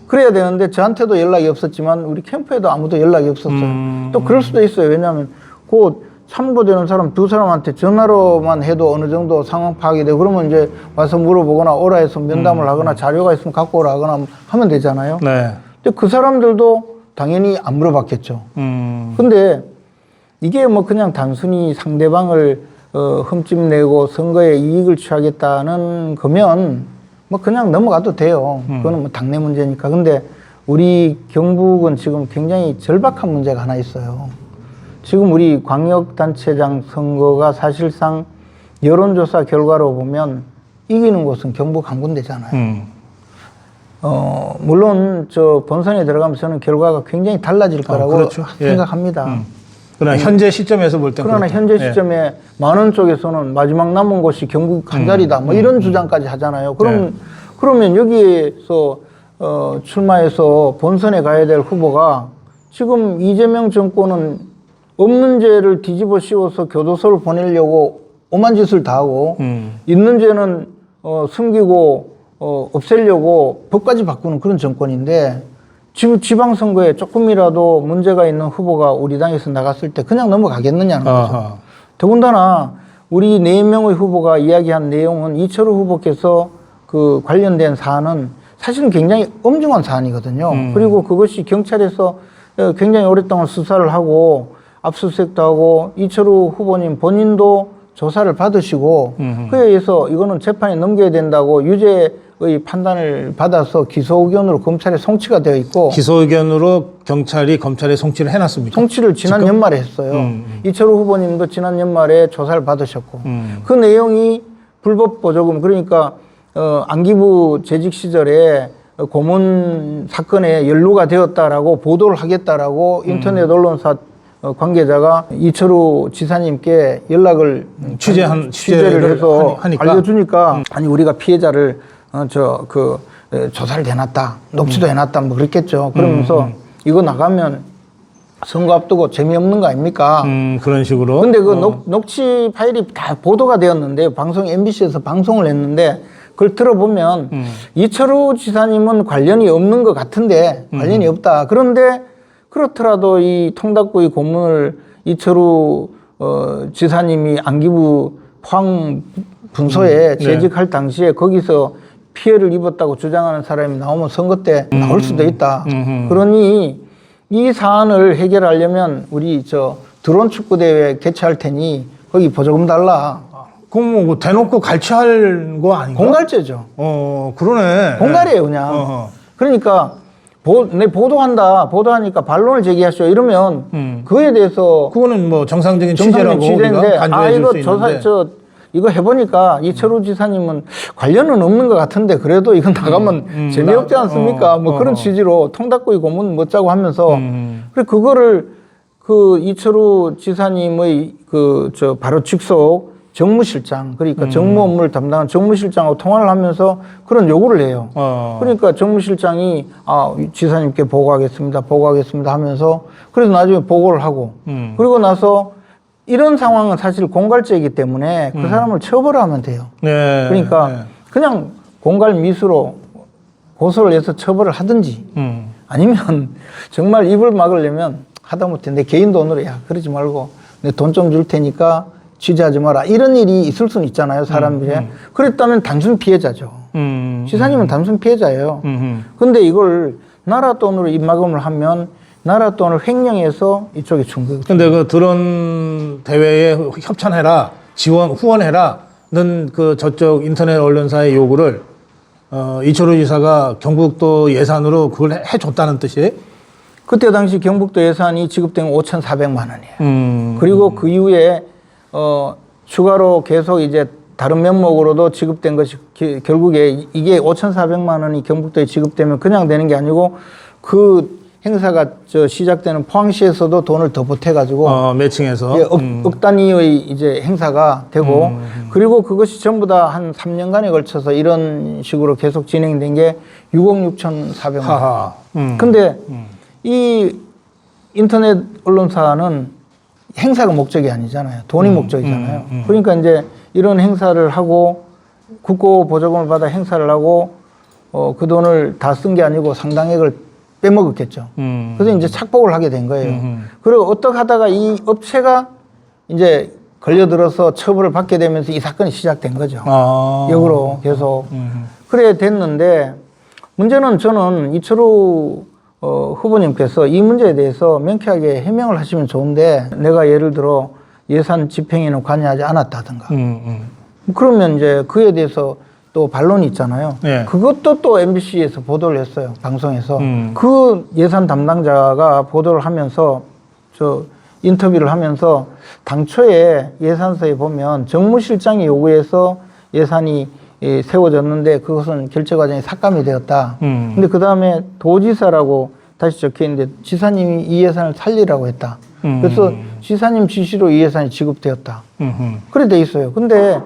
그래야 되는데 저한테도 연락이 없었지만 우리 캠프에도 아무도 연락이 없었어요. 또 그럴 수도 있어요. 왜냐하면 그 참고되는 사람 두 사람한테 전화로만 해도 어느 정도 상황 파악이 되고 그러면 이제 와서 물어보거나 오라 해서 면담을 하거나 자료가 있으면 갖고 오라 하거나 하면 되잖아요. 네. 근데 그 사람들도 당연히 안 물어봤겠죠. 근데 이게 뭐 그냥 단순히 상대방을 흠집내고 선거에 이익을 취하겠다는 거면 뭐 그냥 넘어가도 돼요. 그거는 뭐 당내 문제니까. 근데 우리 경북은 지금 굉장히 절박한 문제가 하나 있어요. 지금 우리 광역단체장 선거가 사실상 여론조사 결과로 보면 이기는 곳은 경북 한 군데잖아요. 물론 저 본선에 들어가면 저는 결과가 굉장히 달라질 거라고 그렇죠. 생각합니다. 그러나 현재 시점에서 볼 때는 그러나 현재 시점에 많은 쪽에서는 마지막 남은 곳이 경북 한 자리다 뭐 이런 주장까지 하잖아요. 그러면 여기에서 출마해서 본선에 가야 될 후보가 지금 이재명 정권은 없는 죄를 뒤집어 씌워서 교도소를 보내려고 오만 짓을 다 하고 있는 죄는 숨기고 없애려고 법까지 바꾸는 그런 정권인데 지금 지방선거에 조금이라도 문제가 있는 후보가 우리 당에서 나갔을 때 그냥 넘어가겠느냐는 거죠. 더군다나 우리 4명의 후보가 이야기한 내용은 이철우 후보께서 그 관련된 사안은 사실은 굉장히 엄중한 사안이거든요. 그리고 그것이 경찰에서 굉장히 오랫동안 수사를 하고 압수수색도 하고 이철우 후보님 본인도 조사를 받으시고 그에 의해서 이거는 재판에 넘겨야 된다고 유죄의 판단을 받아서 기소 의견으로 검찰에 송치가 되어 있고 기소 의견으로 경찰이 검찰에 송치를 해놨습니까? 송치를 지난 연말에 했어요. 이철우 후보님도 지난 연말에 조사를 받으셨고 그 내용이 불법 보조금 그러니까 안기부 재직 시절에 고문 사건에 연루가 되었다라고 보도를 하겠다라고 인터넷 언론사 관계자가 이철우 지사님께 연락을 취재를 해서 알려주니까 아니 우리가 피해자를 조사를 해놨다 녹취도 해놨다 뭐 그랬겠죠. 그러면서 이거 나가면 선거 앞두고 재미없는 거 아닙니까? 그런 식으로. 근데 그 녹취 파일이 다 보도가 되었는데 방송 MBC에서 방송을 했는데 그걸 들어보면 이철우 지사님은 관련이 없는 것 같은데 관련이 없다. 그런데 그렇더라도 이 통닭구이 고문을 이철우 지사님이 안기부 포항 분소에 재직할 당시에 거기서 피해를 입었다고 주장하는 사람이 나오면 선거 때 나올 수도 있다. 그러니 이 사안을 해결하려면 우리 저 드론 축구 대회 개최할 테니 거기 보조금 달라. 그럼 뭐 대놓고 갈취할 거 아닌가? 공갈죄죠. 그러네. 공갈이에요, 그냥. 그러니까 내 보도하니까 반론을 제기하시오 이러면 그거에 대해서 그거는 뭐 정상적인 취재라고 우리가 간주해 줄 수 있는데. 이거 해보니까 이철우 지사님은 관련은 없는 것 같은데 그래도 이건 나가면 재미없지 않습니까? 뭐 그런 취지로 통닭구이 고문 못자고 하면서 그래 그거를 그 이철우 지사님의 바로 직속 정무실장 그러니까 정무 업무를 담당한 정무실장하고 통화를 하면서 그런 요구를 해요. 그러니까 정무실장이 지사님께 보고하겠습니다 하면서 그래서 나중에 보고를 하고 그리고 나서 이런 상황은 사실 공갈죄이기 때문에 그 사람을 처벌하면 돼요. 네. 그러니까 그냥 공갈 미수로 고소를 해서 처벌을 하든지 아니면 정말 입을 막으려면 하다못해 내 개인 돈으로 야 그러지 말고 내 돈 좀 줄 테니까 취재하지 마라 이런 일이 있을 수는 있잖아요 사람들이. 그랬다면 단순 피해자죠. 지사님은 단순 피해자예요. 근데 이걸 나라 돈으로 입막음을 하면 나라 돈을 횡령해서 이쪽에 준 거예요. 근데 그 드론 대회에 협찬해라, 후원해라는 그 저쪽 인터넷 언론사의 요구를 이철우 지사가 경북도 예산으로 그걸 해줬다는 뜻이에요? 그때 당시 경북도 예산이 지급된 5,400만 원이에요. 그리고 그 이후에 추가로 계속 이제 다른 명목으로도 지급된 것이 결국에 이게 5,400만 원이 경북도에 지급되면 그냥 되는 게 아니고 그 행사가 시작되는 포항시에서도 돈을 더 보태가지고 매칭해서 억 단위의 이제 행사가 되고 그리고 그것이 전부 다 한 3년간에 걸쳐서 이런 식으로 계속 진행된 게 6억 6,400만 원. 근데 이 인터넷 언론사는 행사가 목적이 아니잖아요. 돈이 목적이잖아요. 그러니까 이제 이런 행사를 하고 국고 보조금을 받아 행사를 하고 그 돈을 다 쓴 게 아니고 상당액을 빼먹었겠죠. 그래서 이제 착복을 하게 된 거예요. 그리고 어떻게 하다가 이 업체가 이제 걸려들어서 처벌을 받게 되면서 이 사건이 시작된 거죠. 역으로 계속. 그래 됐는데 문제는 저는 이철우 후보님께서 이 문제에 대해서 명쾌하게 해명을 하시면 좋은데 내가 예를 들어 예산 집행에는 관여하지 않았다든가 그러면 이제 그에 대해서 또 반론이 있잖아요. 네. 그것도 또 MBC에서 보도를 했어요. 방송에서. 그 예산 담당자가 보도를 하면서 인터뷰를 하면서 당초에 예산서에 보면 정무실장이 요구해서 예산이 세워졌는데 그것은 결제 과정이 삭감이 되었다. 근데 그 다음에 도지사라고 다시 적혀 있는데 지사님이 이 예산을 살리라고 했다. 그래서 지사님 지시로 이 예산이 지급되었다. 그래 돼 있어요. 근데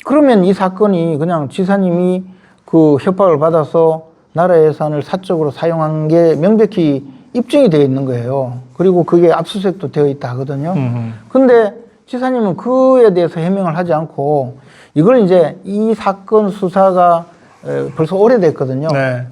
그러면 이 사건이 그냥 지사님이 그 협박을 받아서 나라 예산을 사적으로 사용한 게 명백히 입증이 되어 있는 거예요. 그리고 그게 압수수색도 되어 있다 하거든요. 근데 지사님은 그에 대해서 해명을 하지 않고 이걸 이제 이 사건 수사가 벌써 오래됐거든요. 네.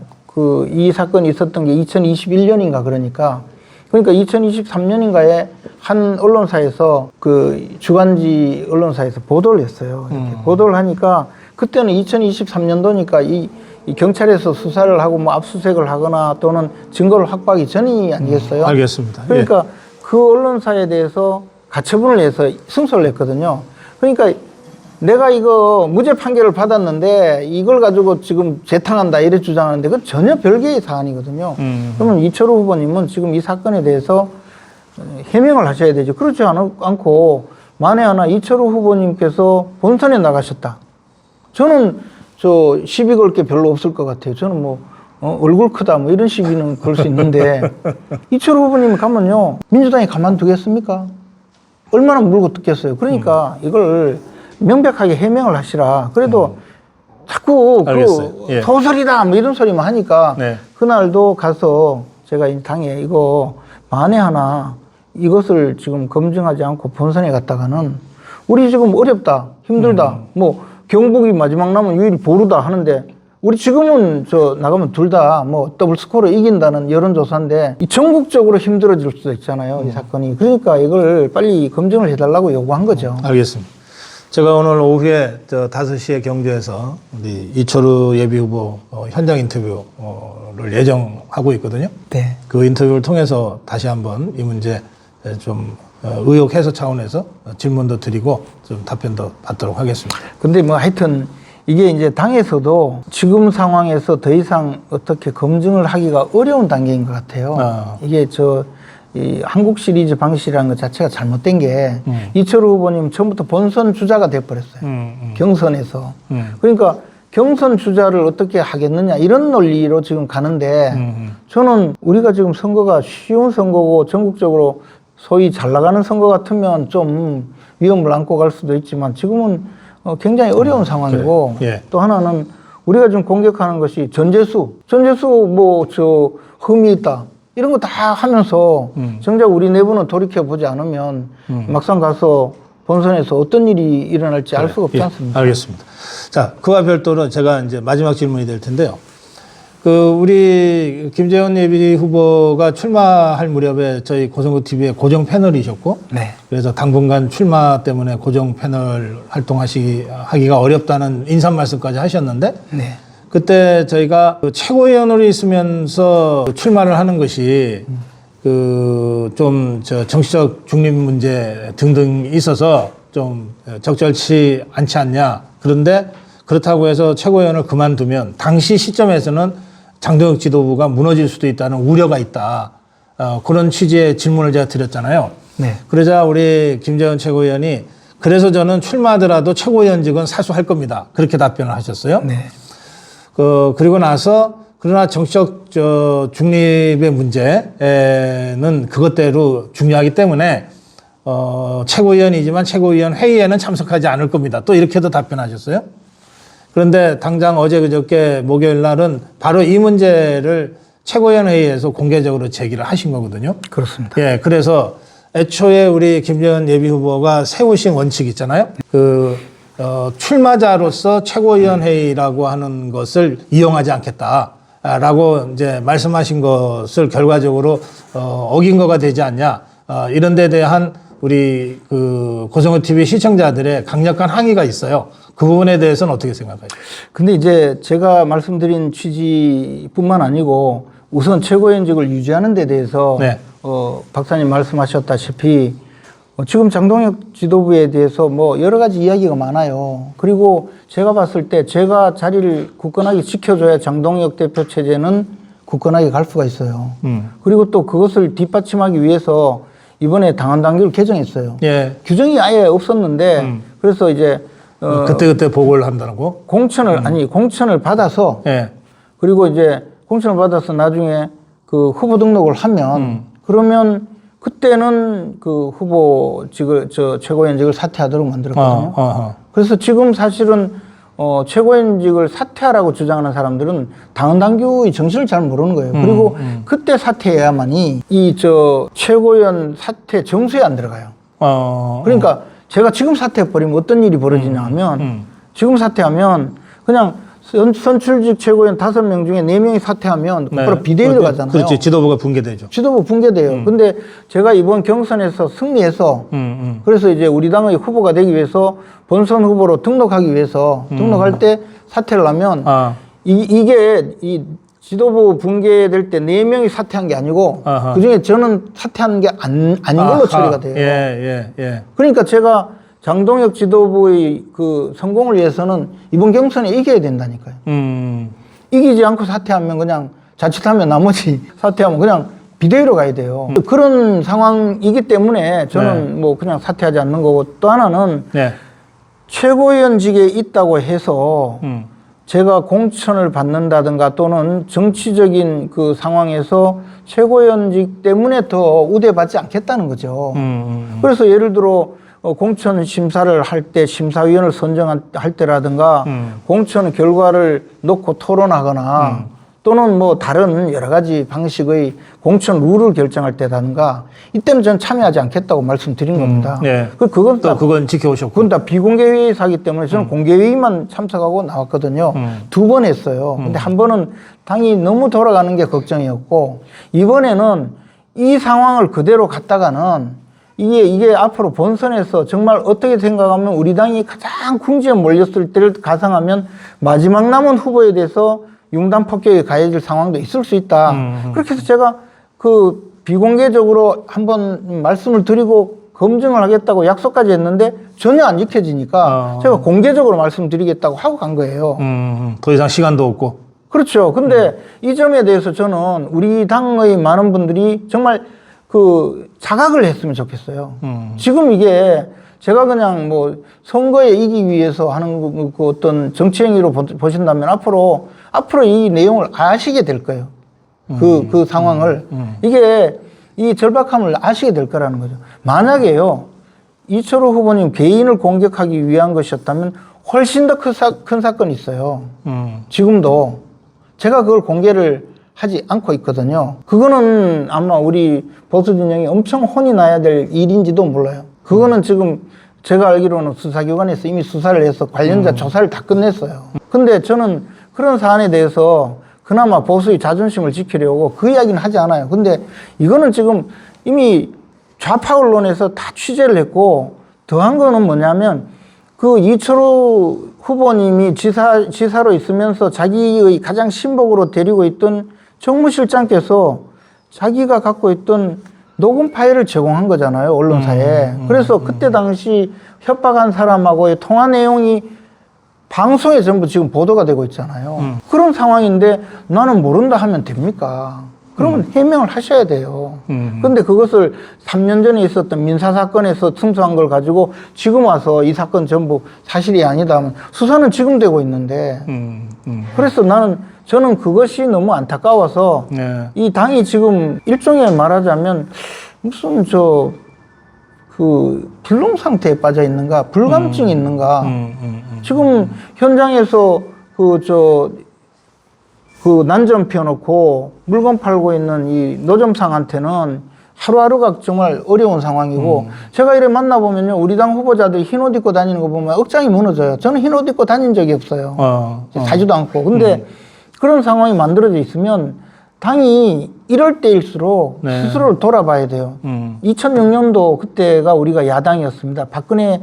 이 사건이 있었던 게 2021년인가 그러니까 2023년인가에 한 언론사에서 그 주간지 언론사에서 보도를 했어요. 이렇게 보도를 하니까 그때는 2023년도니까 이 경찰에서 수사를 하고 뭐 압수수색을 하거나 또는 증거를 확보하기 전이 아니겠어요? 알겠습니다. 그러니까 그 언론사에 대해서 가처분을 해서 승소를 했거든요. 그러니까 내가 이거 무죄 판결을 받았는데 이걸 가지고 지금 재탕한다 이래 주장하는데 그건 전혀 별개의 사안이거든요. 그러면 이철우 후보님은 지금 이 사건에 대해서 해명을 하셔야 되죠. 그렇지 않고 만에 하나 이철우 후보님께서 본선에 나가셨다. 저는 시비 걸 게 별로 없을 것 같아요. 저는 뭐 얼굴 크다 뭐 이런 시비는 걸 수 있는데 이철우 후보님 가면요 민주당이 가만두겠습니까? 얼마나 물고 뜯겠어요. 그러니까 이걸 명백하게 해명을 하시라. 그래도 자꾸 알겠어요. 예. 소설이다 뭐 이런 소리만 하니까 네. 그날도 가서 제가 이 당에 이거 만에 하나 이것을 지금 검증하지 않고 본선에 갔다가는 우리 지금 어렵다, 힘들다, 뭐 경북이 마지막 남은 유일히 보루다 하는데 우리 지금은 저 나가면 둘 다 뭐 더블 스코어로 이긴다는 여론조사인데 이 전국적으로 힘들어질 수도 있잖아요, 이 사건이. 그러니까 이걸 빨리 검증을 해달라고 요구한 거죠. 알겠습니다. 제가 오늘 오후에 5시에 경주에서 우리 이철우 예비후보 현장 인터뷰를 예정하고 있거든요. 네. 그 인터뷰를 통해서 다시 한번 이 문제 좀 의혹 해소 차원에서 질문도 드리고 좀 답변도 받도록 하겠습니다. 근데 뭐 하여튼 이게 이제 당에서도 지금 상황에서 더 이상 어떻게 검증을 하기가 어려운 단계인 것 같아요. 이게 이 한국 시리즈 방식이라는 것 자체가 잘못된 게 이철우 후보님 처음부터 본선 주자가 돼버렸어요. 경선에서. 그러니까 경선 주자를 어떻게 하겠느냐 이런 논리로 지금 가는데 저는 우리가 지금 선거가 쉬운 선거고 전국적으로 소위 잘 나가는 선거 같으면 좀 위험을 안고 갈 수도 있지만 지금은 굉장히 어려운 상황이고 그래. 예. 또 하나는 우리가 지금 공격하는 것이 전재수 뭐 흠이 있다 이런 거 다 하면서 정작 우리 내부는 돌이켜 보지 않으면 막상 가서 본선에서 어떤 일이 일어날지 알 수가 없지 않습니까? 알겠습니다. 자, 그와 별도로 제가 이제 마지막 질문이 될 텐데요. 우리 김재원 예비 후보가 출마할 무렵에 저희 고성구 TV의 고정 패널이셨고, 네. 그래서 당분간 출마 때문에 고정 패널 하기가 어렵다는 인사 말씀까지 하셨는데, 네. 그때 저희가 최고위원으로 있으면서 출마를 하는 것이 좀 정치적 중립 문제 등등 있어서 좀 적절치 않지 않냐. 그런데 그렇다고 해서 최고위원을 그만두면 당시 시점에서는 장동혁 지도부가 무너질 수도 있다는 우려가 있다. 그런 취지의 질문을 제가 드렸잖아요. 네. 그러자 우리 김재원 최고위원이 그래서 저는 출마하더라도 최고위원직은 사수할 겁니다. 그렇게 답변을 하셨어요. 네. 그리고 나서 그러나 정치적 중립의 문제는 그것대로 중요하기 때문에 최고위원이지만 최고위원 회의에는 참석하지 않을 겁니다. 또 이렇게도 답변하셨어요. 그런데 당장 어제 그저께 목요일 날은 바로 이 문제를 최고위원 회의에서 공개적으로 제기를 하신 거거든요. 그렇습니다. 예, 그래서 애초에 우리 김재원 예비 후보가 세우신 원칙 있잖아요. 출마자로서 최고위원 회의라고 하는 것을 이용하지 않겠다라고 이제 말씀하신 것을 결과적으로 어긴 거가 되지 않냐. 이런 데 대한 우리 고성호 TV 시청자들의 강력한 항의가 있어요. 그 부분에 대해서는 어떻게 생각하세요? 근데 이제 제가 말씀드린 취지뿐만 아니고 우선 최고위원직을 유지하는 데 대해서 네. 박사님 말씀하셨다시피 지금 장동혁 지도부에 대해서 뭐 여러 가지 이야기가 많아요. 그리고 제가 봤을 때 제가 자리를 굳건하게 지켜줘야 장동혁 대표 체제는 굳건하게 갈 수가 있어요. 그리고 또 그것을 뒷받침하기 위해서 이번에 당헌 당규를 개정했어요. 예. 규정이 아예 없었는데 그래서 이제 그때 보고를 한다고? 공천을 받아서 예. 그리고 이제 공천을 받아서 나중에 그 후보 등록을 하면 그러면 그때는 그 후보직을 최고위원직을 사퇴하도록 만들었거든요. 그래서 지금 사실은 최고위원직을 사퇴하라고 주장하는 사람들은 당헌 당규의 정신을 잘 모르는 거예요. 그리고 그때 사퇴해야만이 최고위원 사퇴 정수에 안 들어가요. 그러니까 제가 지금 사퇴해버리면 어떤 일이 벌어지냐 하면 지금 사퇴하면 그냥 선출직 최고위원 5명 중에 4명이 사퇴하면 곧바로 비대위로 가잖아요. 그렇지. 지도부가 붕괴되죠. 지도부 붕괴돼요. 근데 제가 이번 경선에서 승리해서 그래서 이제 우리 당의 후보가 되기 위해서 본선 후보로 등록하기 위해서 등록할 때 사퇴를 하면 이게 이 지도부 붕괴될 때 4명이 사퇴한 게 아니고 그중에 저는 사퇴한 게 아닌 걸로 처리가 돼요. 예. 그러니까 제가 장동혁 지도부의 그 성공을 위해서는 이번 경선에 이겨야 된다니까요. 이기지 않고 사퇴하면 그냥 자칫하면 나머지 사퇴하면 그냥 비대위로 가야 돼요. 그런 상황이기 때문에 저는 뭐 그냥 사퇴하지 않는 거고 또 하나는 최고위원직에 있다고 해서 제가 공천을 받는다든가 또는 정치적인 그 상황에서 최고위원직 때문에 더 우대받지 않겠다는 거죠. 그래서 예를 들어 공천 심사를 할 때 심사위원을 선정할 때라든가 공천 결과를 놓고 토론하거나 또는 뭐 다른 여러 가지 방식의 공천 룰을 결정할 때라든가 이때는 저는 참여하지 않겠다고 말씀드린 겁니다. 네. 그건 또 그건 지켜오셨고. 그건 다 비공개 회의에서 하기 때문에 저는 공개 회의만 참석하고 나왔거든요. 2번 했어요. 근데 한 번은 당이 너무 돌아가는 게 걱정이었고 이번에는 이 상황을 그대로 갔다가는 이게 앞으로 본선에서 정말 어떻게 생각하면 우리 당이 가장 궁지에 몰렸을 때를 가상하면 마지막 남은 후보에 대해서 융단 폭격이 가해질 상황도 있을 수 있다. 그렇게 해서 제가 그 비공개적으로 한번 말씀을 드리고 검증을 하겠다고 약속까지 했는데 전혀 안 지켜지니까 제가 공개적으로 말씀드리겠다고 하고 간 거예요. 더 이상 시간도 없고. 그렇죠. 근데 이 점에 대해서 저는 우리 당의 많은 분들이 정말 그 자각을 했으면 좋겠어요. 지금 이게 제가 그냥 뭐 선거에 이기기 위해서 하는 그 어떤 정치 행위로 보신다면 앞으로 이 내용을 아시게 될 거예요. 그 상황을. 이게 이 절박함을 아시게 될 거라는 거죠. 만약에요, 이철호 후보님 개인을 공격하기 위한 것이었다면 훨씬 더 큰 사건이 있어요. 지금도. 제가 그걸 공개를 하지 않고 있거든요. 그거는 아마 우리 보수 진영이 엄청 혼이 나야 될 일인지도 몰라요. 그거는 지금 제가 알기로는 수사기관에서 이미 수사를 해서 관련자 조사를 다 끝냈어요. 근데 저는 그런 사안에 대해서 그나마 보수의 자존심을 지키려고 그 이야기는 하지 않아요. 근데 이거는 지금 이미 좌파 언론에서 다 취재를 했고 더한 거는 뭐냐면 그 이철호 후보님이 지사로 있으면서 자기의 가장 신복으로 데리고 있던 정무실장께서 자기가 갖고 있던 녹음 파일을 제공한 거잖아요, 언론사에. 그래서 그때 당시 협박한 사람하고의 통화 내용이 방송에 전부 지금 보도가 되고 있잖아요. 그런 상황인데 나는 모른다 하면 됩니까? 그러면 해명을 하셔야 돼요. 그런데 그것을 3년 전에 있었던 민사사건에서 승소한 걸 가지고 지금 와서 이 사건 전부 사실이 아니다 하면 수사는 지금 되고 있는데 그래서 저는 그것이 너무 안타까워서 네. 이 당이 지금 일종의 말하자면 무슨 그 불능 상태에 빠져 있는가, 불감증이 있는가. 지금 현장에서 그 난점 펴놓고 물건 팔고 있는 이 노점상한테는 하루하루가 정말 어려운 상황이고 제가 이래 만나보면요, 우리 당 후보자들이 흰옷 입고 다니는 거 보면 억장이 무너져요. 저는 흰옷 입고 다닌 적이 없어요. 사지도 않고. 근데 그런 상황이 만들어져 있으면 당이 이럴 때일수록 네. 스스로를 돌아봐야 돼요. 2006년도 그때가 우리가 야당이었습니다. 박근혜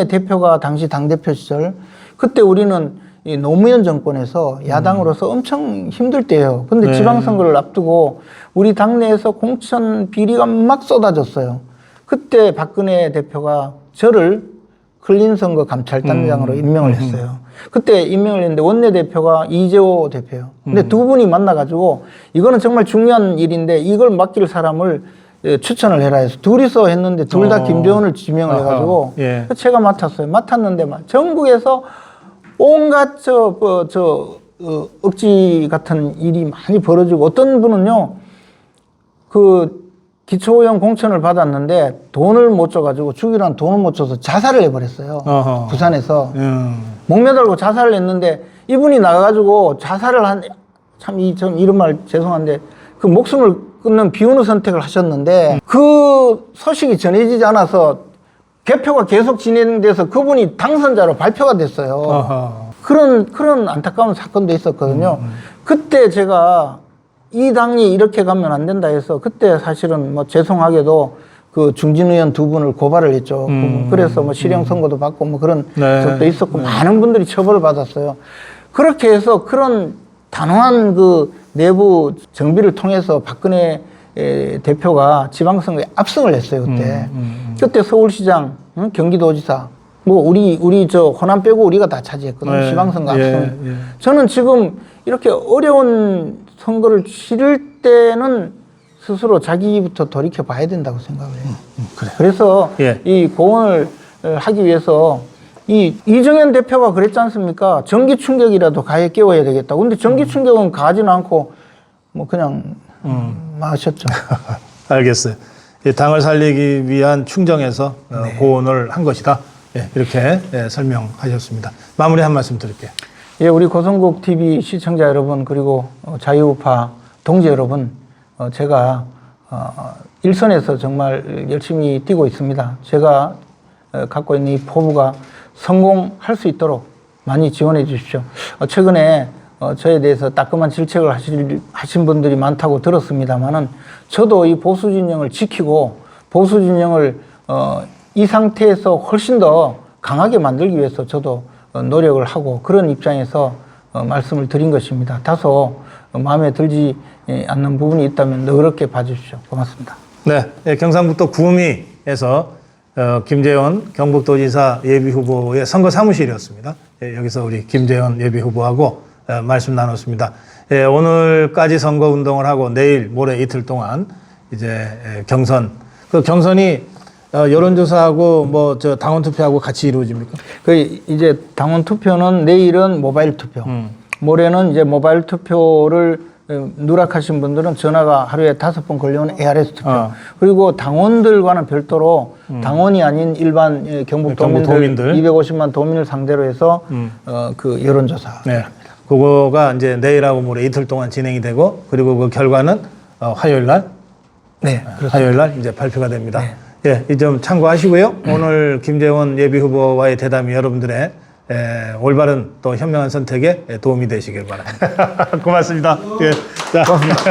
대표가 당시 당대표 시절 그때 우리는 이 노무현 정권에서 야당으로서 엄청 힘들 때예요. 근데 네. 지방선거를 앞두고 우리 당내에서 공천 비리가 막 쏟아졌어요. 그때 박근혜 대표가 저를 클린선거 감찰단장으로 임명을 했어요. 그때 임명을 했는데 원내대표가 이재호 대표예요. 근데 두 분이 만나가지고 이거는 정말 중요한 일인데 이걸 맡길 사람을 추천을 해라 해서 둘이서 했는데 둘 다 김재원을 지명을 해가지고 예. 제가 맡았어요. 맡았는데 전국에서 온갖 억지 같은 일이 많이 벌어지고 어떤 분은요, 그 기초오염 공천을 받았는데 돈을 못 줘가지고 주기로 돈을 못 줘서 자살을 해버렸어요. 어허. 부산에서. 목매달고 자살을 했는데 이분이 나가가지고 자살을 전 이런 말 죄송한데 그 목숨을 끊는 비운의 선택을 하셨는데 그 소식이 전해지지 않아서 개표가 계속 진행돼서 그분이 당선자로 발표가 됐어요. 어허. 그런 안타까운 사건도 있었거든요. 그때 제가 이 당이 이렇게 가면 안 된다 해서 그때 사실은 뭐 죄송하게도 그 중진 의원 두 분을 고발을 했죠. 그래서 뭐 실형 선고도 받고 뭐 그런 네. 적도 있었고 많은 분들이 처벌을 받았어요. 그렇게 해서 그런 단호한 그 내부 정비를 통해서 박근혜 대표가 지방선거에 압승을 했어요. 그때 서울시장, 경기도지사, 뭐 우리 호남 빼고 우리가 다 차지했거든요. 네. 지방선거 압승. 예. 저는 지금 이렇게 어려운 선거를 치를 때는 스스로 자기부터 돌이켜 봐야 된다고 생각을 해요. 그래. 그래서 예. 이 고언을 하기 위해서 이정현 대표가 그랬지 않습니까? 전기 충격이라도 가해 깨워야 되겠다고. 근데 전기 충격은 가지는 않고 뭐 그냥 마셨죠. 알겠어요. 이 당을 살리기 위한 충정에서 고언을 한 것이다. 예, 이렇게 설명하셨습니다. 마무리 한 말씀 드릴게요. 예, 우리 고성국 TV 시청자 여러분, 그리고 자유우파 동지 여러분, 제가 일선에서 정말 열심히 뛰고 있습니다. 제가 갖고 있는 이 포부가 성공할 수 있도록 많이 지원해 주십시오. 최근에 저에 대해서 따끔한 질책을 하신 분들이 많다고 들었습니다만은 저도 이 보수 진영을 지키고 보수 진영을 이 상태에서 훨씬 더 강하게 만들기 위해서 저도 노력을 하고 그런 입장에서 말씀을 드린 것입니다. 다소 마음에 들지 않는 부분이 있다면 너그럽게 봐주십시오. 고맙습니다. 네, 경상북도 구미에서 김재원 경북도지사 예비후보의 선거 사무실이었습니다. 여기서 우리 김재원 예비후보하고 말씀 나눴습니다. 오늘까지 선거운동을 하고 내일 모레 이틀 동안 이제 경선, 그 경선이 여론조사하고 뭐 저 당원 투표하고 같이 이루어집니까? 그 이제 당원 투표는 내일은 모바일 투표, 모레는 이제 모바일 투표를 누락하신 분들은 전화가 하루에 5번 걸려오는 ARS 투표. 그리고 당원들과는 별도로 당원이 아닌 일반 경북 도민들 250만 도민을 상대로 해서 그 여론조사. 네. 그거가 이제 내일하고 모레 이틀 동안 진행이 되고 그리고 그 결과는 화요일 날, 네, 화요일 날 이제 발표가 됩니다. 네. 예, 이 점 참고하시고요. 오늘 김재원 예비후보와의 대담이 여러분들의 올바른 또 현명한 선택에 도움이 되시길 바랍니다. 고맙습니다. 예, 자. 고맙습니다.